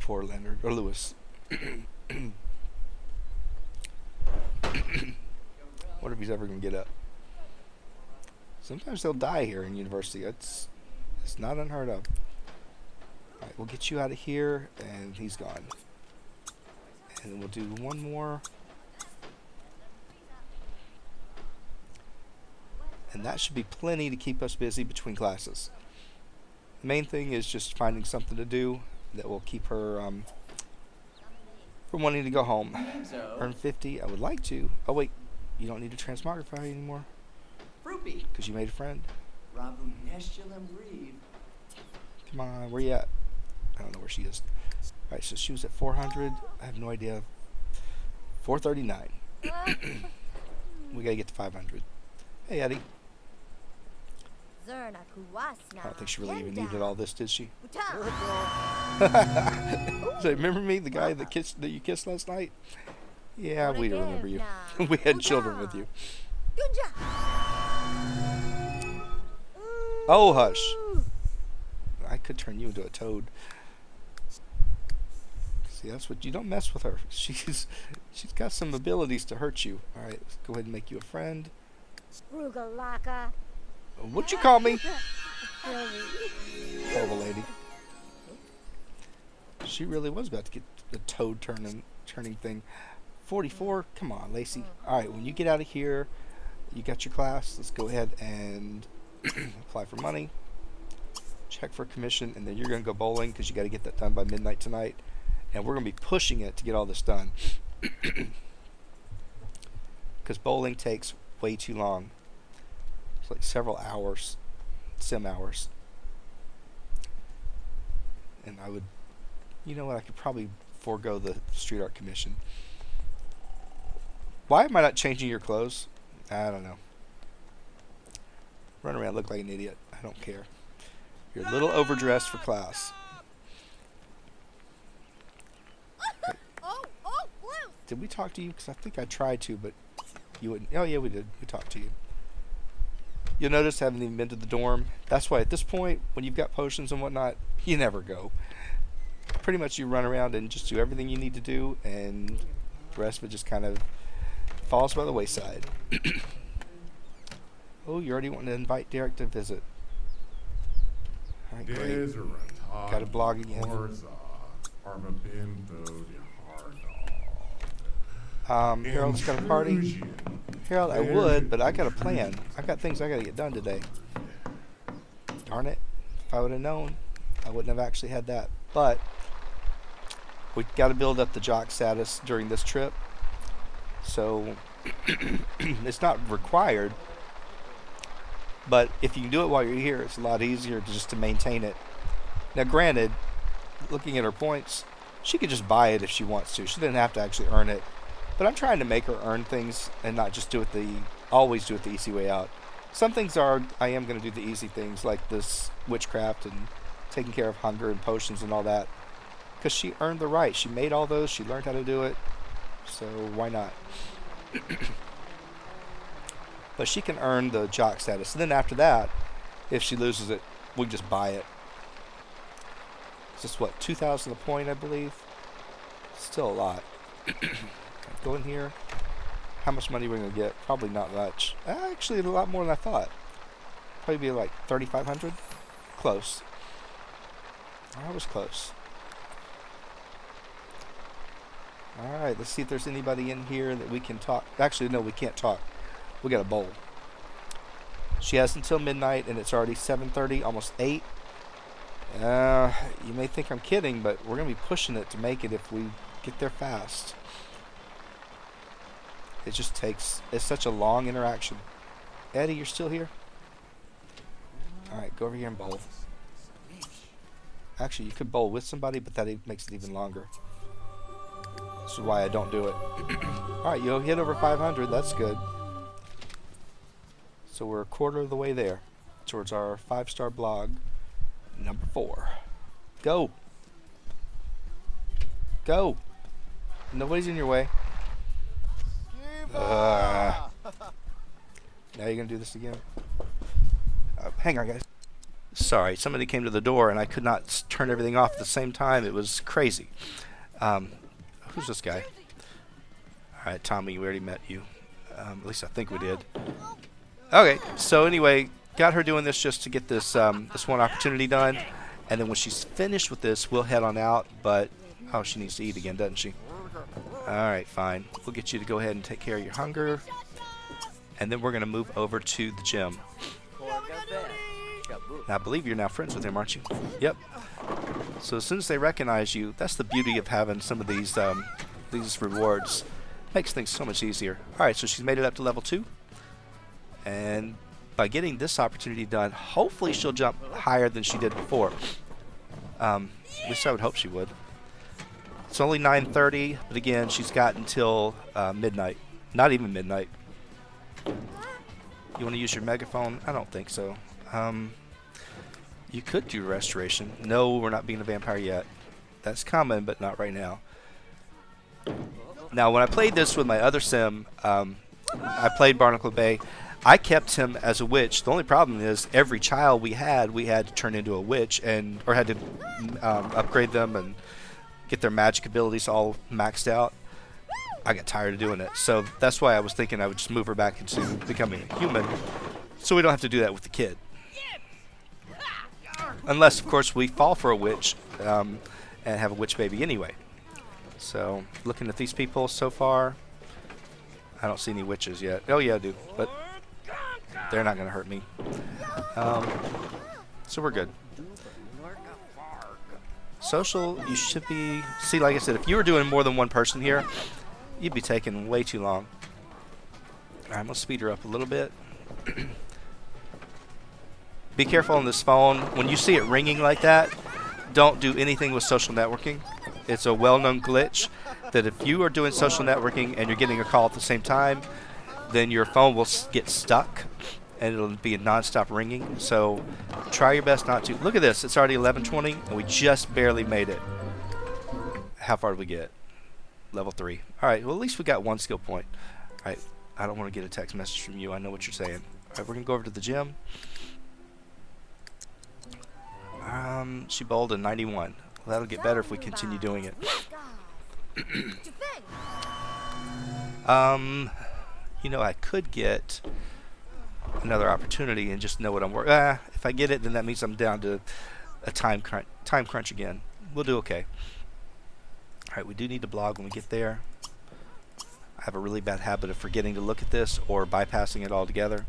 Poor Leonard. Or Lewis. Wonder if he's ever going to get up. Sometimes they'll die here in university. It's not unheard of. Alright, we'll get you out of here, and he's gone. And then we'll do one more. And that should be plenty to keep us busy between classes. The main thing is just finding something to do that will keep her from wanting to go home. Earn 50. I would like to. Oh, wait. You don't need to transmogrify anymore. Because you made a friend. Come on, where you at? I don't know where she is. Alright, so she was at 400. I have no idea. 439. We gotta get to 500. Hey, Eddie. I don't think she really even needed all this, did she? So, remember me, the guy that you kissed last night? Yeah, we remember you. We had children with you. Oh, hush. I could turn you into a toad. See, that's what you don't mess with her. She's got some abilities to hurt you. All right, let's go ahead and make you a friend. What'd you call me? Horrible lady. She really was about to get the toad turning thing. 44. Come on, Lacey. All right, when you get out of here, you got your class. Let's go ahead and apply for money. Check for commission, and then you're going to go bowling because you got to get that done by midnight tonight. And we're going to be pushing it to get all this done. Because bowling takes way too long. It's like several hours, sim hours. And I would, you know what, I could probably forego the street art commission. Why am I not changing your clothes? I don't know. Run around, look like an idiot. I don't care. You're a little overdressed for class. Did we talk to you? Because I think I tried to, but you wouldn't. Oh, yeah, we did. We talked to you. You'll notice I haven't even been to the dorm. That's why at this point, when you've got potions and whatnot, you never go. Pretty much you run around and just do everything you need to do, and the rest of it just kind of falls by the wayside. Oh, you already want to invite Derek to visit. All right, great. Got a blog again. Harold's got a party. Harold, I would, but I got a plan. I got things I got to get done today. Darn it. If I would have known, I wouldn't have actually had that. But we got to build up the jock status during this trip. So it's not required. But if you can do it while you're here, it's a lot easier to maintain it. Now, granted, looking at her points, she could just buy it if she wants to. She didn't have to actually earn it. But I'm trying to make her earn things and not just always do it the easy way out. Some things I am going to do the easy things, like this witchcraft and taking care of hunger and potions and all that. Because she earned the right. She made all those. She learned how to do it. So why not? But she can earn the jock status. And then after that, If she loses it, we can just buy it. It's just what, 2,000 a point, I believe. Still a lot. Go in here. How much money we're gonna get? Probably not much. Actually, a lot more than I thought. Probably be like 3,500. Close. I was close. Alright, let's see if there's anybody in here that we can talk. Actually, no, we can't talk. We got a bowl. She has until midnight, and it's already 7:30, almost 8. You may think I'm kidding, but we're going to be pushing it to make it if we get there fast. It just takes... It's such a long interaction. Eddie, you're still here? Alright, go over here and bowl. Actually, you could bowl with somebody, but that makes it even longer. This is why I don't do it. Alright, you hit over 500. That's good. So we're a quarter of the way there. Towards our 5-star blog. Number 4. Go! Go! Nobody's in your way. Now you're going to do this again? Hang on, guys. Sorry, somebody came to the door and I could not turn everything off at the same time. It was crazy. Who's this guy? Alright, Tommy, we already met you. At least I think we did. Okay, so anyway, got her doing this just to get this this one opportunity done. And then when she's finished with this, we'll head on out. But, oh, she needs to eat again, doesn't she? Alright, fine. We'll get you to go ahead and take care of your hunger. And then we're going to move over to the gym. Now, I believe you're now friends with him, aren't you? Yep. So as soon as they recognize you, that's the beauty of having some of these rewards. Makes things so much easier. Alright, so she's made it up to level 2. And by getting this opportunity done, hopefully she'll jump higher than she did before. At least I would hope she would. It's only 9:30, but again, she's got until midnight. Not even midnight. You want to use your megaphone? I don't think so. You could do restoration. No, we're not being a vampire yet. That's coming, but not right now. Now, when I played this with my other sim, I played Barnacle Bay. I kept him as a witch. The only problem is every child we had to turn into a witch, or had to upgrade them and get their magic abilities all maxed out. I got tired of doing it, so that's why I was thinking I would just move her back into becoming a human, so we don't have to do that with the kid. Unless, of course, we fall for a witch and have a witch baby anyway. So, looking at these people so far, I don't see any witches yet. Oh yeah, I do, but they're not going to hurt me. So we're good. Social, you should be... See, like I said, if you were doing more than one person here, you'd be taking way too long. Alright, I'm going to speed her up a little bit. Be careful on this phone. When you see it ringing like that, don't do anything with social networking. It's a well-known glitch that if you are doing social networking and you're getting a call at the same time, then your phone will get stuck and it'll be a non-stop ringing. So try your best not to. Look at this. It's already 11:20 and we just barely made it. How far did we get? Level 3. Alright, well at least we got 1 skill point. Alright, I don't want to get a text message from you. I know what you're saying. Alright, we're going to go over to the gym. She bowled a 91. Well, that'll get better if we continue doing it. You know, I could get another opportunity and just know what I'm working. If I get it, then that means I'm down to a time crunch again. We'll do okay. Alright, we do need to blog when we get there. I have a really bad habit of forgetting to look at this or bypassing it altogether.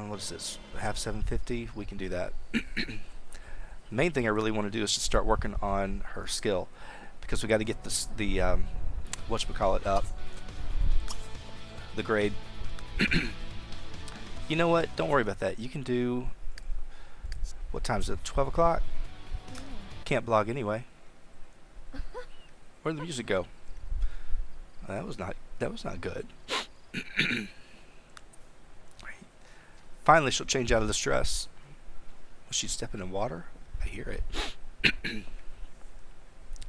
What is this? Half 750? We can do that. The main thing I really want to do is to start working on her skill, because we got to get this, the whatchamacallit up, the grade. You know what? Don't worry about that. You can do, what time is it? 12 o'clock? Can't blog anyway. Where'd the music go? That was not good. Finally, she'll change out of the stress. Was she stepping in water? I hear it. I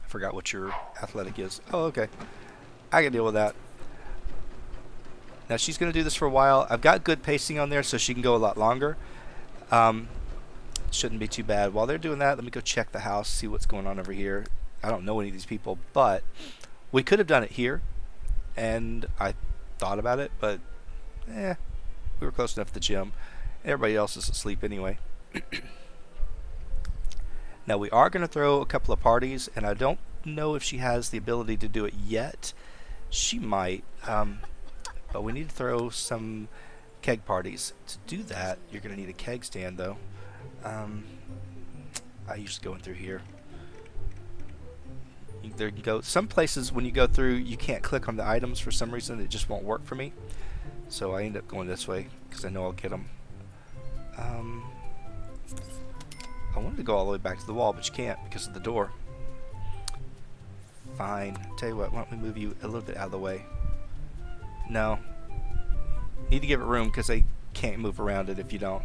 forgot what your athletic is. Oh, okay. I can deal with that. Now, she's going to do this for a while. I've got good pacing on there, so she can go a lot longer. Um, shouldn't be too bad. While they're doing that, let me go check the house, see what's going on over here. I don't know any of these people, but we could have done it here, and I thought about it, but we were close enough to the gym. Everybody else is asleep anyway. Now we are going to throw a couple of parties, and I don't know if she has the ability to do it yet. She might, but we need to throw some keg parties. To do that, you're going to need a keg stand, though. I usually go in through here. There you go. Some places when you go through, you can't click on the items for some reason. It just won't work for me. So I end up going this way because I know I'll get them. I wanted to go all the way back to the wall, but you can't because of the door. Fine. Tell you what, why don't we move you a little bit out of the way? No. Need to give it room because they can't move around it if you don't.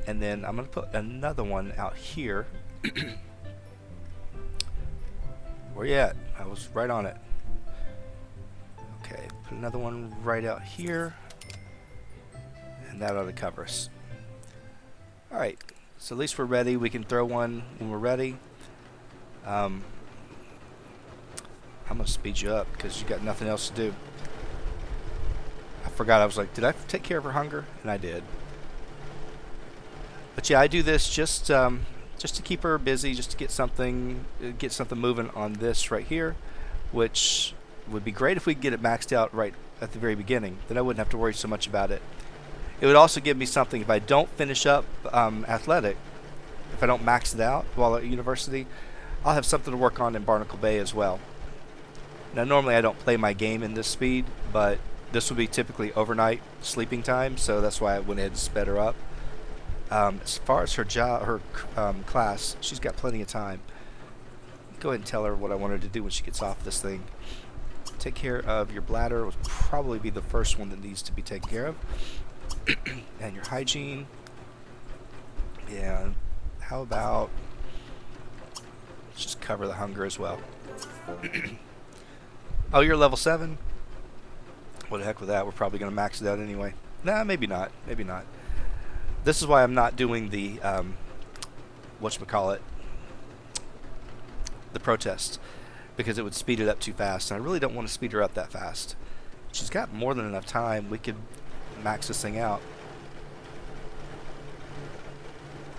And then I'm going to put another one out here. Where you at? I was right on it. Okay, put another one right out here. And that ought to cover us. Alright, so at least we're ready. We can throw one when we're ready. I'm going to speed you up because you got nothing else to do. I forgot. I was like, did I take care of her hunger? And I did. But yeah, I do this just to keep her busy, just to get something moving on this right here, which would be great if we could get it maxed out right at the very beginning. Then I wouldn't have to worry so much about it. It would also give me something if I don't finish up athletic, if I don't max it out while at university, I'll have something to work on in Barnacle Bay as well. Now normally I don't play my game in this speed, but this will be typically overnight sleeping time, so that's why I went ahead and sped her up. As far as her class, she's got plenty of time. Go ahead and tell her what I want her to do when she gets off this thing. Take care of your bladder. Will probably be the first one that needs to be taken care of. And your hygiene. Yeah. How about let's just cover the hunger as well. Oh, you're level 7? What the heck with that? We're probably going to max it out anyway. Nah, maybe not. Maybe not. This is why I'm not doing the, whatchamacallit, the protest, because it would speed it up too fast, and I really don't want to speed her up that fast. She's got more than enough time. We could max this thing out.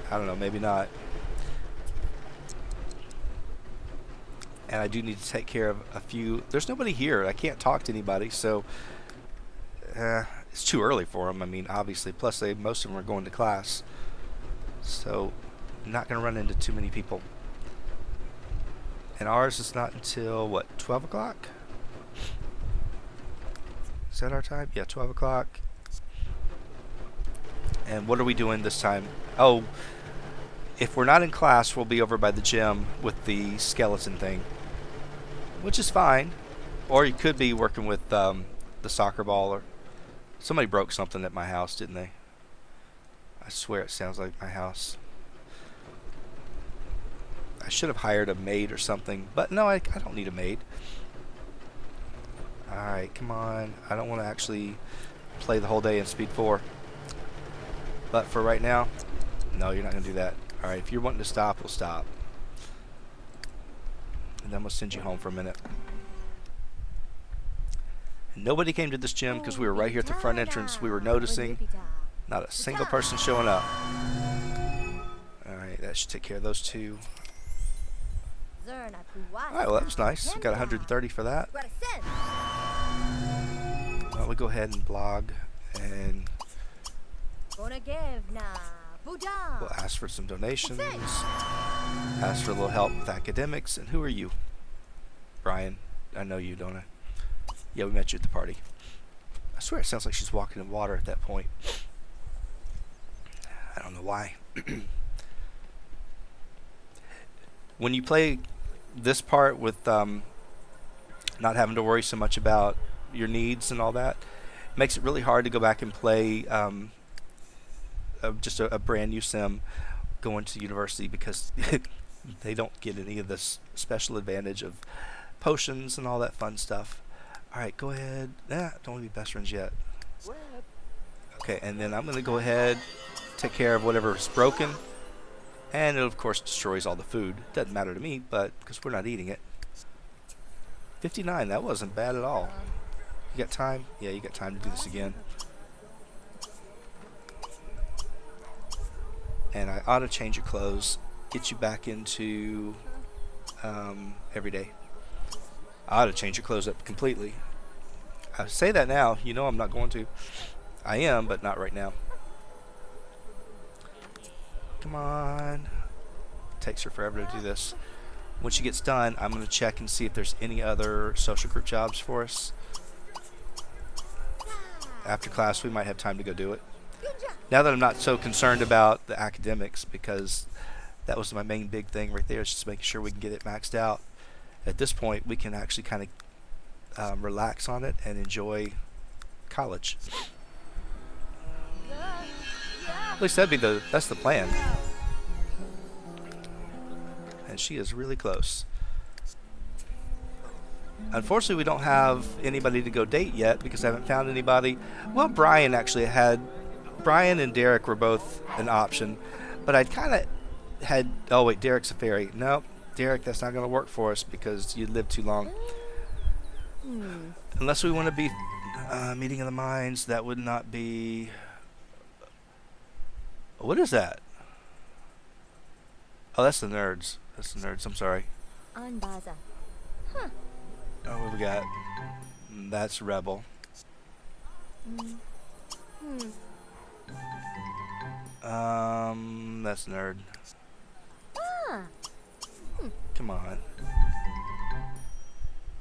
I don't know, maybe not. And I do need to take care of a few. There's nobody here. I can't talk to anybody, so it's too early for them. I mean, obviously. Plus, most of them are going to class, so I'm not going to run into too many people. And ours is not until what, 12 o'clock? Is that our time? Yeah, 12 o'clock. And what are we doing this time? Oh, if we're not in class, we'll be over by the gym with the skeleton thing, which is fine. Or you could be working with the soccer ball. Or somebody broke something at my house, didn't they? I swear it sounds like my house. I should have hired a maid or something, but no, I don't need a maid. Alright, come on. I don't want to actually play the whole day in Speed 4. But for right now, no, you're not going to do that. Alright, if you're wanting to stop, we'll stop. And then we'll send you home for a minute. And nobody came to this gym because we were right here at the front entrance. We were noticing not a single person showing up. Alright, that should take care of those two. Alright, well that was nice. We got 130 for that. Well, we go ahead and blog and we'll ask for some donations. Ask for a little help with academics. And who are you? Brian. I know you, don't I? Yeah, we met you at the party. I swear it sounds like she's walking in water at that point. I don't know why. When you play this part with not having to worry so much about your needs and all that, it makes it really hard to go back and play just a brand new sim going to university, because they don't get any of this special advantage of potions and all that fun stuff. Alright, go ahead. Don't want to be best friends yet. Okay, and then I'm going to go ahead, take care of whatever's broken, and it of course destroys all the food. Doesn't matter to me, but because we're not eating it. 59, that wasn't bad at all. You got time? Yeah, you got time to do this again. And I ought to change your clothes, get you back into every day. I ought to change your clothes up completely. I say that now, you know I'm not going to. I am, but not right now. Come on. Takes her forever to do this. When she gets done, I'm going to check and see if there's any other social group jobs for us. After class, we might have time to go do it. Now that I'm not so concerned about the academics, because that was my main big thing right there, is just making sure we can get it maxed out. At this point, we can actually kind of relax on it and enjoy college. At least that's the plan. And she is really close. Unfortunately, we don't have anybody to go date yet because I haven't found anybody. Well, Brian and Derek were both an option, but I'd kind of had, oh wait, Derek's a fairy. Nope, Derek, that's not going to work for us because you live too long. Unless we want to be meeting of the minds, that would not be... What is that? Oh, that's the nerds. That's the nerds, I'm sorry. Oh, what we got? That's Rebel. That's Nerd. Come on.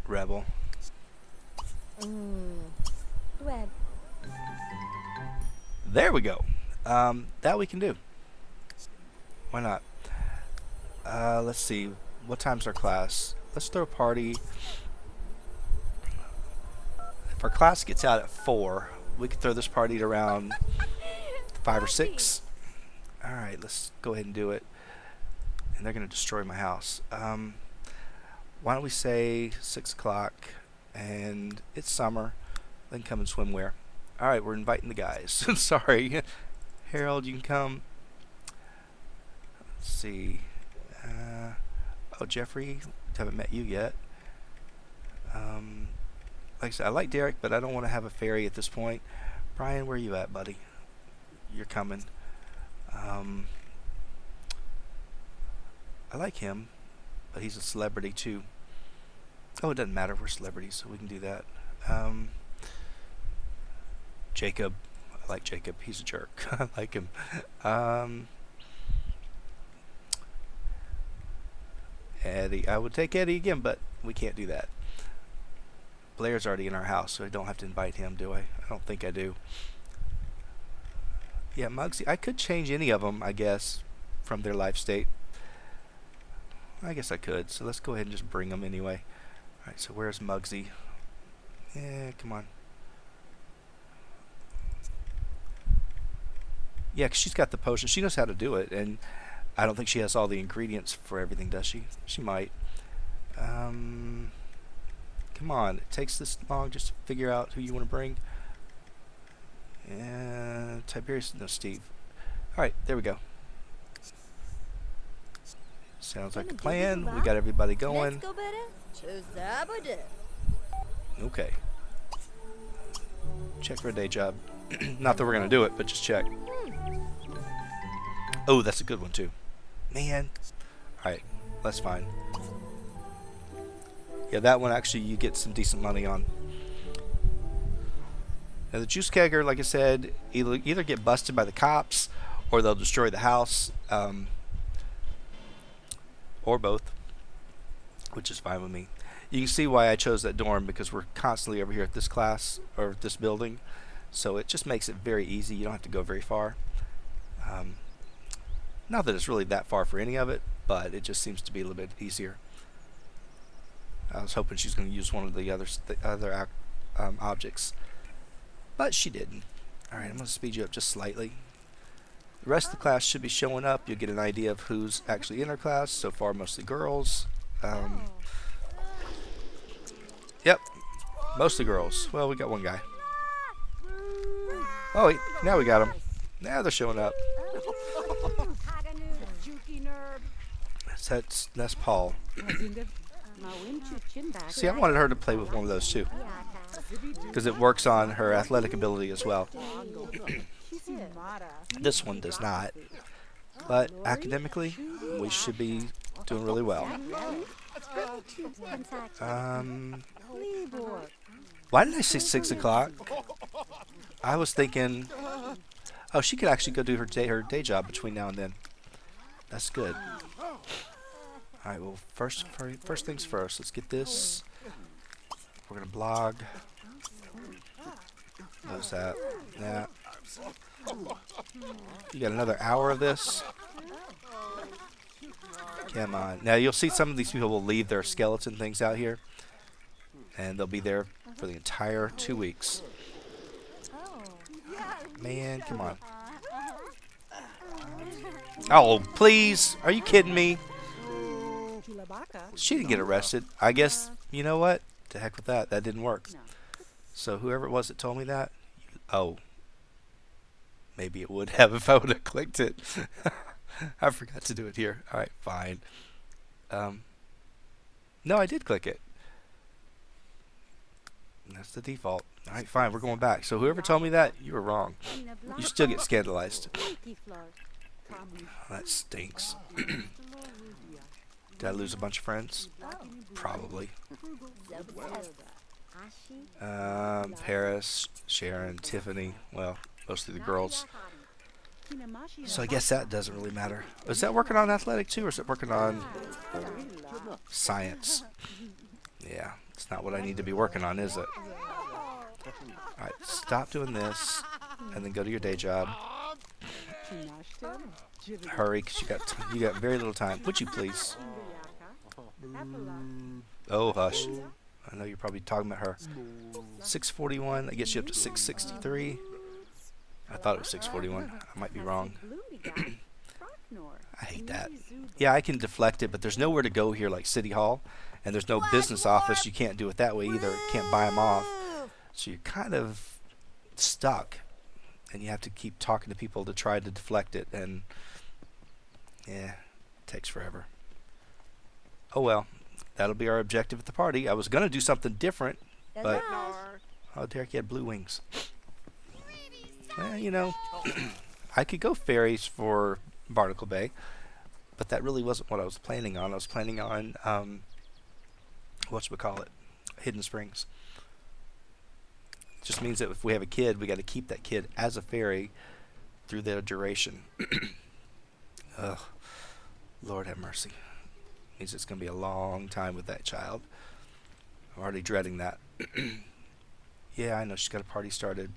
Rebel. There we go. That we can do. Why not? Let's see. What time's our class? Let's throw a party. If our class gets out at 4, we could throw this party at around 5 or 6. Alright, let's go ahead and do it. And they're going to destroy my house. Why don't we say 6 o'clock, and it's summer, then come in swimwear. Alright, we're inviting the guys. Sorry. Harold, you can come. Let's see. Oh, Jeffrey, haven't met you yet. Like I said, I like Derek, but I don't want to have a fairy at this point. Brian, where are you at, buddy? You're coming. I like him, but he's a celebrity too. Oh, it doesn't matter. We're celebrities, so we can do that. Jacob. I like Jacob. He's a jerk. I like him. Eddie. I would take Eddie again, but we can't do that. Blair's already in our house, so I don't have to invite him, do I? I don't think I do. Yeah, Muggsy. I could change any of them, I guess, from their life state. I guess I could, so let's go ahead and just bring them anyway. Alright, so where's Muggsy? Yeah, come on. Yeah, 'cause she's got the potion. She knows how to do it, and I don't think she has all the ingredients for everything, does she? She might. Come on, it takes this long just to figure out who you want to bring. Tiberius, no, Steve. Alright, there we go. Sounds like a plan. We got everybody going. Okay. Check for a day job. Not that we're going to do it, but just check. Oh, that's a good one too. Man. Alright, that's fine. Yeah, that one actually you get some decent money on. Now the juice kegger, like I said, either get busted by the cops or they'll destroy the house. Or both. Which is fine with me. You can see why I chose that dorm, because we're constantly over here at this class, or this building. So it just makes it very easy. You don't have to go very far. Not that it's really that far for any of it, but it just seems to be a little bit easier. I was hoping she's going to use one of the other objects, but she didn't. Alright, I'm going to speed you up just slightly. The rest of the class should be showing up. You'll get an idea of who's actually in our class. So far, mostly girls. Yep, mostly girls. Well, we got one guy. Oh, wait, now we got them. Now they're showing up. That's Paul. See, I wanted her to play with one of those too, because it works on her athletic ability as well. This one does not, but academically, we should be doing really well. Why did I say 6 o'clock? I was thinking, oh, she could actually go do her day job between now and then. That's good. All right. Well, first things first. Let's get this. We're gonna blog. What's that? Yeah. You got another hour of this. Come on. Now you'll see some of these people will leave their skeleton things out here, and they'll be there for the entire 2 weeks. Man, come on. Oh, please. Are you kidding me? She didn't get arrested. I guess, you know what? To heck with that. That didn't work. So whoever it was that told me that, oh, maybe it would have if I would have clicked it. I forgot to do it here. All right, fine. No, I did click it. That's the default. All right, fine. We're going back. So whoever told me that, you were wrong. You still get scandalized. Oh, that stinks. Did I lose a bunch of friends? Probably. Paris, Sharon, Tiffany. Well, mostly the girls. So I guess that doesn't really matter. Is that working on athletic too, or is it working on science? Yeah, it's not what I need to be working on, is it? Alright, stop doing this, and then go to your day job. Hurry, because you got very little time. Would you please? Oh, hush. I know you're probably talking about her. 641, that gets you up to 663. I thought it was 641. I might be wrong. I hate that. Yeah, I can deflect it, but there's nowhere to go here like City Hall, and there's no business office. You can't do it that way either. Can't buy them off. So you're kind of stuck, and you have to keep talking to people to try to deflect it, and yeah, it takes forever. Oh well, that'll be our objective at the party. I was going to do something different, but oh, Derek, you had blue wings. Well, you know, I could go ferries for Barnacle Bay, but that really wasn't what I was planning on. I was planning on, whatchamacallit, Hidden Springs. Just means that if we have a kid, we got to keep that kid as a fairy through their duration. Ugh, Lord have mercy. Means it's going to be a long time with that child. I'm already dreading that. Yeah, I know she's got a party started.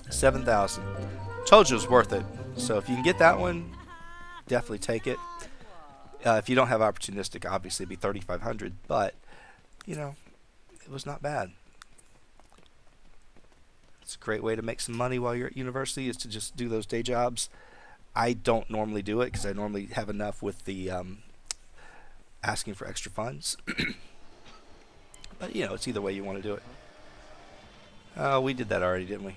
7,000. Told you it was worth it. So if you can get that one, definitely take it. If you don't have opportunistic, obviously it'd be 3,500. But you know, it was not bad. It's a great way to make some money while you're at university, is to just do those day jobs. I don't normally do it because I normally have enough with the asking for extra funds. But you know, it's either way you want to do it. We did that already, didn't we? I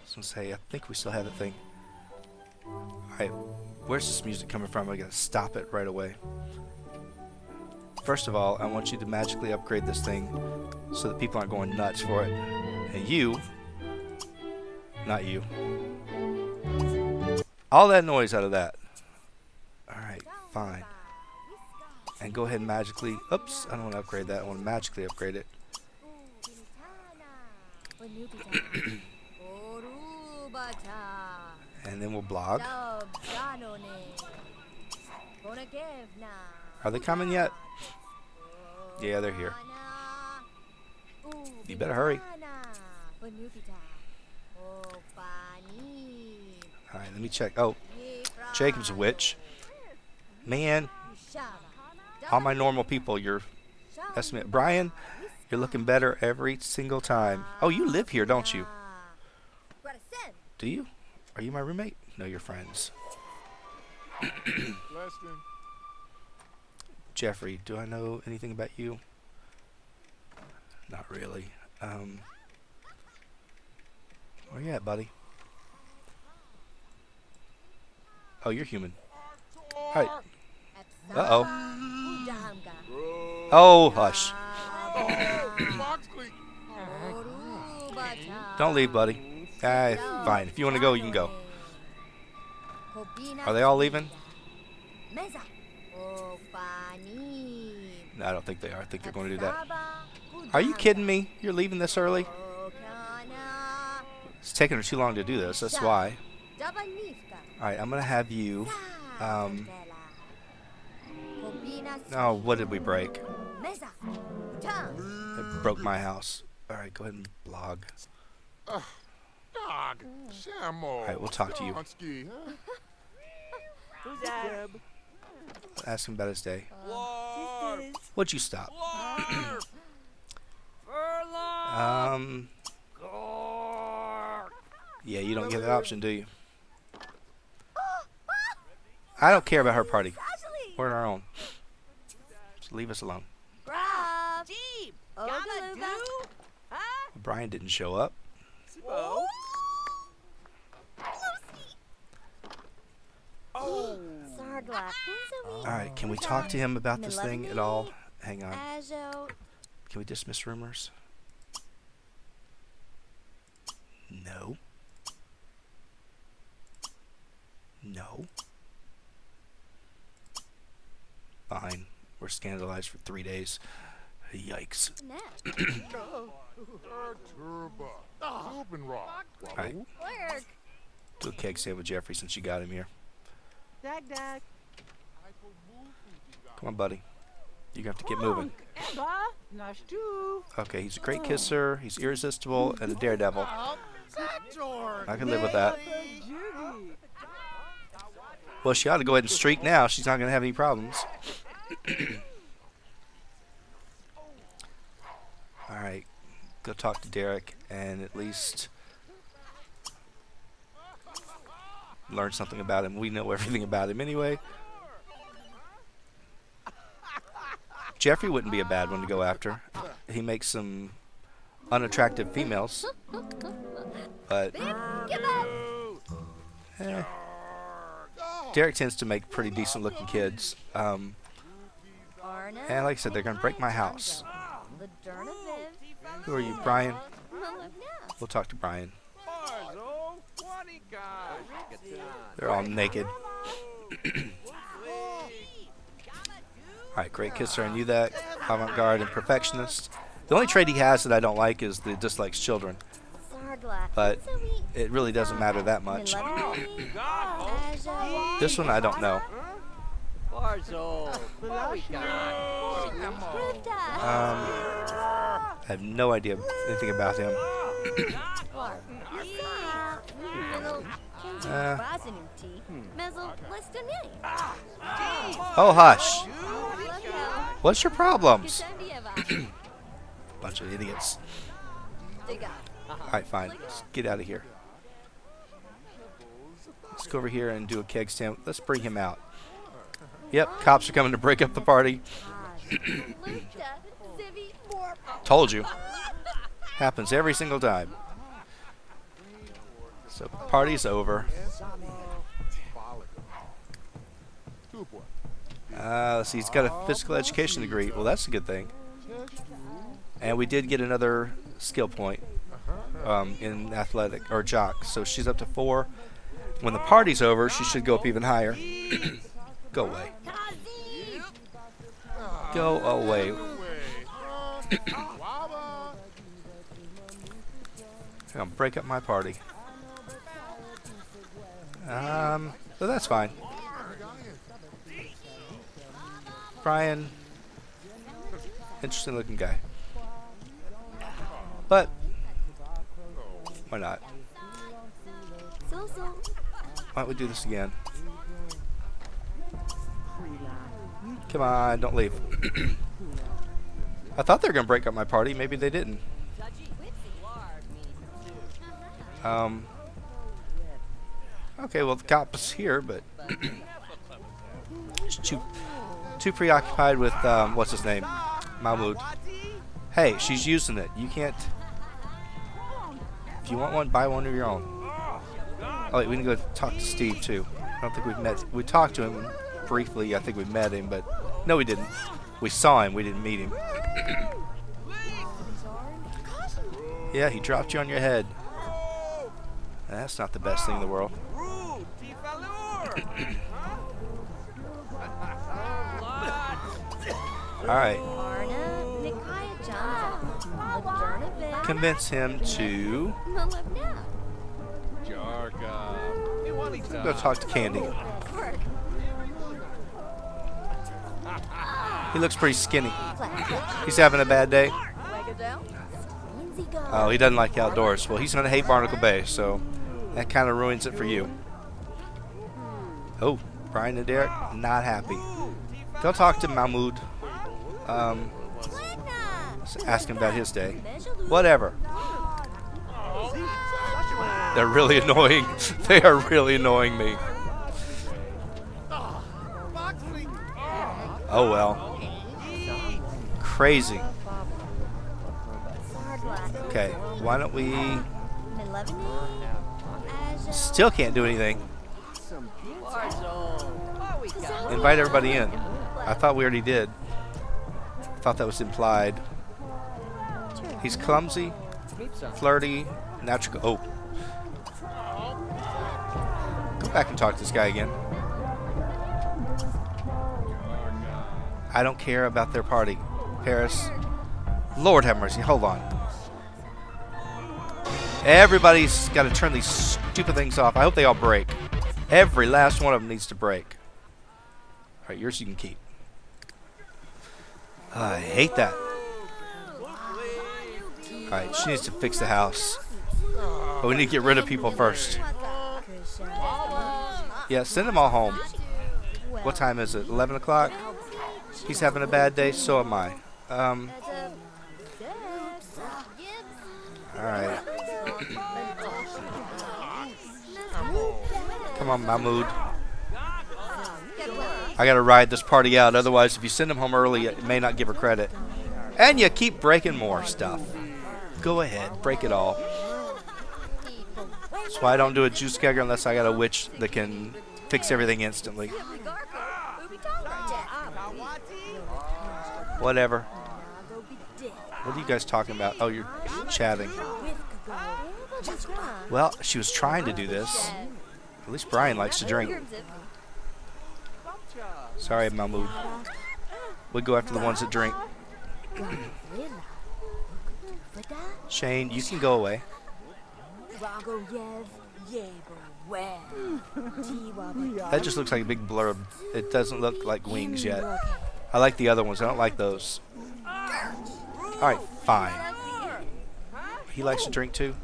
was gonna say, I think we still have the thing. Alright, where's this music coming from? I gotta stop it right away. First of all, I want you to magically upgrade this thing so that people aren't going nuts for it. And you, not you. All that noise out of that. Alright, fine. And go ahead and magically, oops, I don't want to upgrade that. I want to magically upgrade it. And then we'll blog. Are they coming yet? Yeah, they're here. You better hurry. Alright, let me check. Oh, Jacob's a witch. Man, all my normal people, you're estimate. Brian, you're looking better every single time. Oh, you live here, don't you? Do you? Are you my roommate? No, you're friends. Jeffrey, do I know anything about you? Not really. Where you at, buddy? Oh, you're human. Alright. Uh-oh. Oh, hush. Don't leave, buddy. Fine. If you want to go, you can go. Are they all leaving? No, I don't think they are. I think they're going to do that. Are you kidding me? You're leaving this early? It's taking her too long to do this. That's why. Alright, I'm going to have you... oh, what did we break? It broke my house. Alright, go ahead and blog. Alright, we'll talk to you. Ask him about his day. Would you stop? Yeah, you don't get that option, do you? I don't care about her party. We're on our own. Just leave us alone. Brian didn't show up. Alright, can we talk to him about this thing at all? Hang on. Can we dismiss rumors? No. No. Fine. We're scandalized for 3 days. Yikes. Alright. Do a keg stand with Jeffrey since you got him here. Come on, buddy. You have to get moving. Okay, he's a great kisser, he's irresistible, and a daredevil. I can live with that. Well, she ought to go ahead and streak now. She's not going to have any problems. Alright, go talk to Derek and at least learn something about him. We know everything about him anyway. Jeffrey wouldn't be a bad one to go after. He makes some unattractive females. But Derek tends to make pretty decent looking kids. And like I said, they're going to break my house. Who are you, Brian? We'll talk to Brian. They're all naked. Alright, great kisser. I knew that. Avant-garde and perfectionist. The only trait he has that I don't like is the dislikes children. But it really doesn't matter that much. This one I don't know. I have no idea anything about him. Oh, hush. What's your problems? Bunch of idiots. Alright, fine. Let's get out of here. Let's go over here and do a keg stand. Let's bring him out. Yep, cops are coming to break up the party. Told you. Happens every single time. So the party's over. Let's see, he's got a physical education degree. Well, that's a good thing. And we did get another skill point in athletic or jock. So she's up to 4. When the party's over, she should go up even higher. Go away. Go away. Gonna break up my party. So that's fine. Brian, interesting looking guy. But why not? Why don't we do this again? Come on, don't leave. I thought they were gonna break up my party. Maybe they didn't. Okay, well the cop's here, but he's too preoccupied with what's his name, Mahmoud. Hey, she's using it. You can't. If you want one, buy one of your own. Oh wait, we need to go talk to Steve too. I don't think we've met. We talked to him. briefly. I think we met him, but no, we didn't. We saw him. We didn't meet him. Yeah, he dropped you on your head. That's not the best thing in the world. Alright. Convince him to go talk to Candy. He looks pretty skinny. He's having a bad day. Oh, he doesn't like the outdoors. Well, he's going to hate Barnacle Bay, so that kind of ruins it for you. Oh, Brian and Derek, not happy. Go talk to Mahmoud. Ask him about his day. Whatever. They're really annoying. They are really annoying me. Oh well. Crazy. Okay, why don't we... Still can't do anything. Invite everybody in. I thought we already did. I thought that was implied. He's clumsy, flirty, natural. Oh. Go back and talk to this guy again. I don't care about their party. Paris. Lord have mercy. Hold on. Everybody's got to turn these stupid things off. I hope they all break. Every last one of them needs to break. Alright, yours you can keep. I hate that. Alright, she needs to fix the house. But we need to get rid of people first. Yeah, send them all home. What time is it? 11 o'clock? He's having a bad day, so am I. Alright. Come on, Mahmoud. I gotta ride this party out, otherwise if you send him home early, it may not give her credit. And you keep breaking more stuff. Go ahead, break it all. That's why I don't do a juice kegger unless I got a witch that can fix everything instantly. Whatever. What are you guys talking about? Oh, you're chatting. Well, she was trying to do this. At least Brian likes to drink. Sorry, Mahmoud. We go after the ones that drink. Shane, you can go away. That just looks like a big blurb. It doesn't look like wings yet. I like the other ones. I don't like those. Alright, fine. He likes to drink too.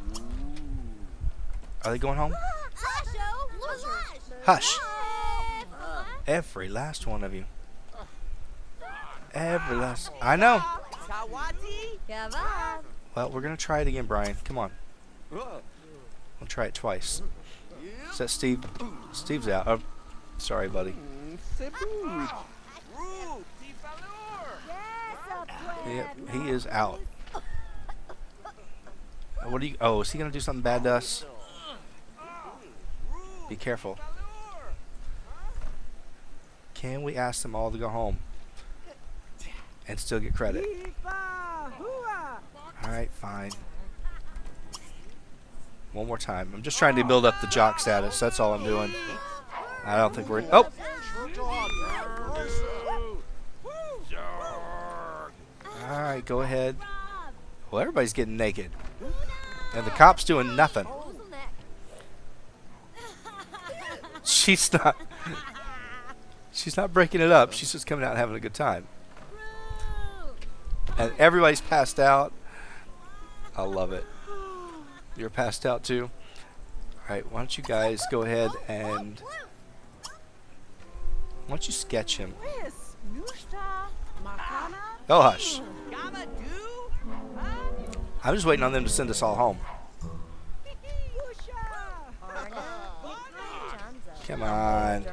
Are they going home? Hush. Every last one of you. Every last... I know. Well, we're going to try it again, Brian. Come on. We'll try it twice. Is that Steve? Steve's out. Oh, sorry, buddy. Yep, he is out. What are you... Oh, is he going to do something bad to us? Be careful. Can we ask them all to go home? And still get credit? Alright, fine. One more time. I'm just trying to build up the jock status. That's all I'm doing. I don't think we're... Oh! Alright, go ahead. Well, everybody's getting naked. And the cop's doing nothing. She's not... She's not breaking it up. She's just coming out and having a good time. And everybody's passed out. I love it. You're passed out too? Alright, why don't you guys go ahead and... Why don't you sketch him? Oh, hush. I'm just waiting on them to send us all home. Come on.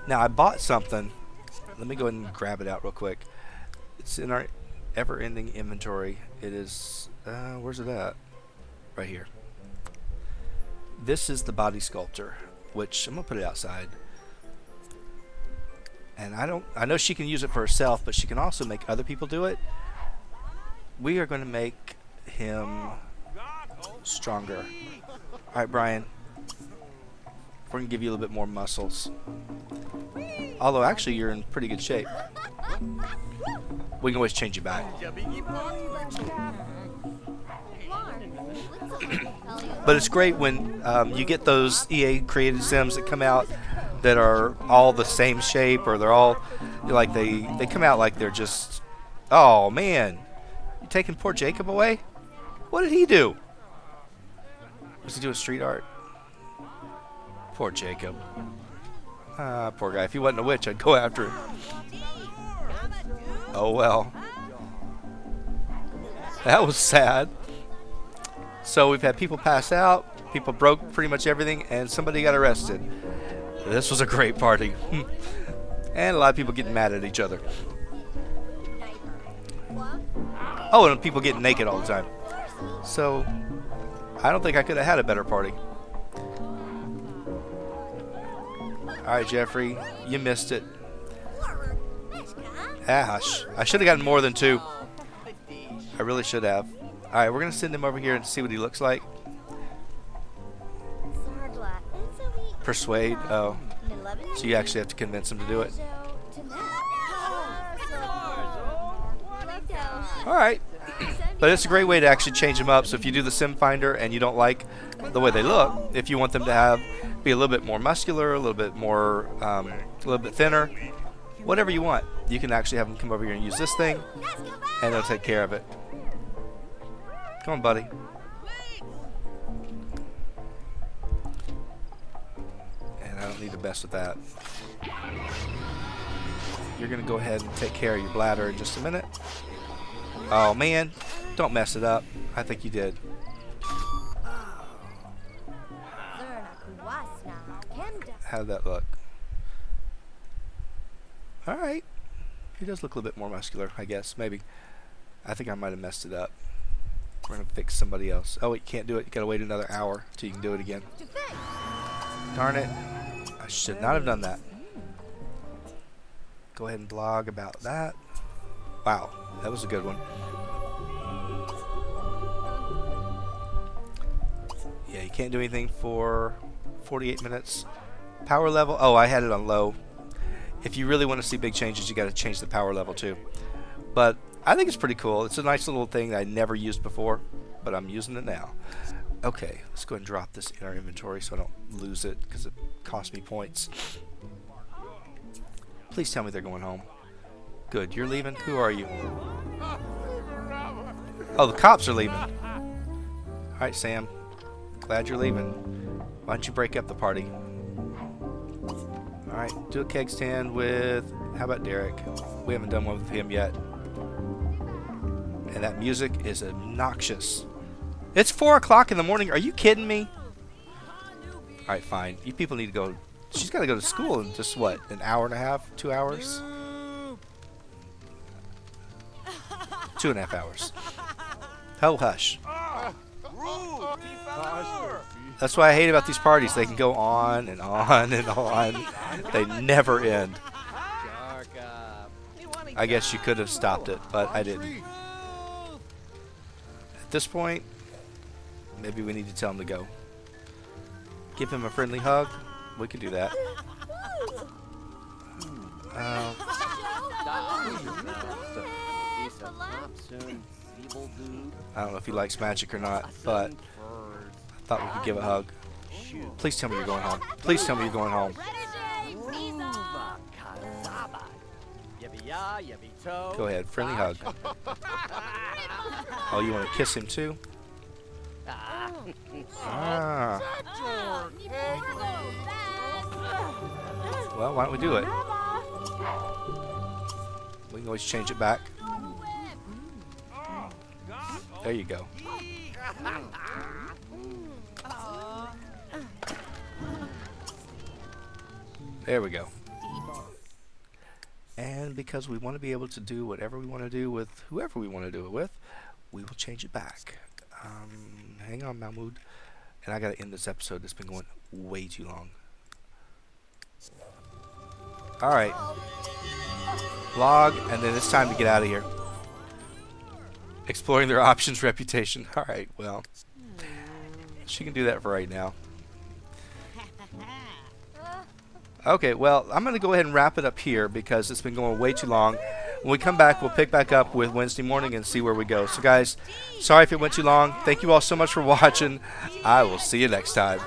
Now, I bought something. Let me go ahead and grab it out real quick. It's in our ever-ending inventory. It is... where's it at? right here. This is the body sculptor, which I'm gonna put it outside. And I know she can use it for herself, but she can also make other people do it. We are going to make him stronger. Alright, Brian. We're going to give you a little bit more muscles. Although, actually, you're in pretty good shape. We can always change you back. But it's great when you get those EA created Sims that come out that are all the same shape, or they're all like they come out like they're just, oh man, you taking poor Jacob away? What did he do? Was he doing street art? Poor Jacob. Ah, poor guy. If he wasn't a witch, I'd go after him. Oh well. That was sad. So we've had people pass out, people broke pretty much everything, and somebody got arrested. This was a great party. And a lot of people getting mad at each other. Oh, and people getting naked all the time. So, I don't think I could have had a better party. Alright, Jeffrey, you missed it. Ash, I should have gotten more than 2. I really should have. Alright, we're going to send him over here and see what he looks like. Persuade? Oh. So you actually have to convince him to do it. Alright. But it's a great way to actually change them up. So if you do the Sim Finder and you don't like the way they look, if you want them to be a little bit more muscular, a little bit more, a little bit thinner, whatever you want, you can actually have them come over here and use this thing, and they'll take care of it. Come on, buddy. I don't need to mess with that. You're going to go ahead and take care of your bladder in just a minute. Oh, man. Don't mess it up. I think you did. How did that look? Alright. He does look a little bit more muscular, I guess. Maybe. I think I might have messed it up. We're going to fix somebody else. Oh, you can't do it. You got to wait another hour till you can do it again. Darn it. I should not have done that. Go ahead and blog about that. Wow, that was a good one. Yeah, you can't do anything for 48 minutes. Power level, oh, I had it on low. If you really want to see big changes, you got to change the power level too. But I think it's pretty cool. It's a nice little thing that I never used before, but I'm using it now. Okay, let's go ahead and drop this in our inventory so I don't lose it because it cost me points. Please tell me they're going home. Good, you're leaving? Who are you? Oh, the cops are leaving. Alright, Sam. Glad you're leaving. Why don't you break up the party? Alright, do a keg stand with... How about Derek? We haven't done one with him yet. And that music is obnoxious. It's 4 o'clock in the morning. Are you kidding me? Alright, fine. You people need to go... She's got to go to school in just, what, an hour and a half? 2 hours? 2.5 hours. Oh, hush. That's what I hate about these parties. They can go on and on and on. They never end. I guess you could have stopped it, but I didn't. At this point, maybe we need to tell him to go. Give him a friendly hug. We could do that. I don't know if he likes magic or not, but I thought we could give a hug. Please tell me you're going home. Please tell me you're going home. Go ahead, friendly hug. Oh, you want to kiss him too? Ah. Well, why don't we do it? We can always change it back. There you go. There we go. And because we want to be able to do whatever we want to do with whoever we want to do it with, we will change it back. Hang on, Mahmoud. And I gotta end this episode. It's been going way too long. Alright. Log, and then it's time to get out of here. Exploring their options reputation. Alright, well. She can do that for right now. Okay, well, I'm going to go ahead and wrap it up here because it's been going way too long. When we come back, we'll pick back up with Wednesday morning and see where we go. So, guys, sorry if it went too long. Thank you all so much for watching. I will see you next time.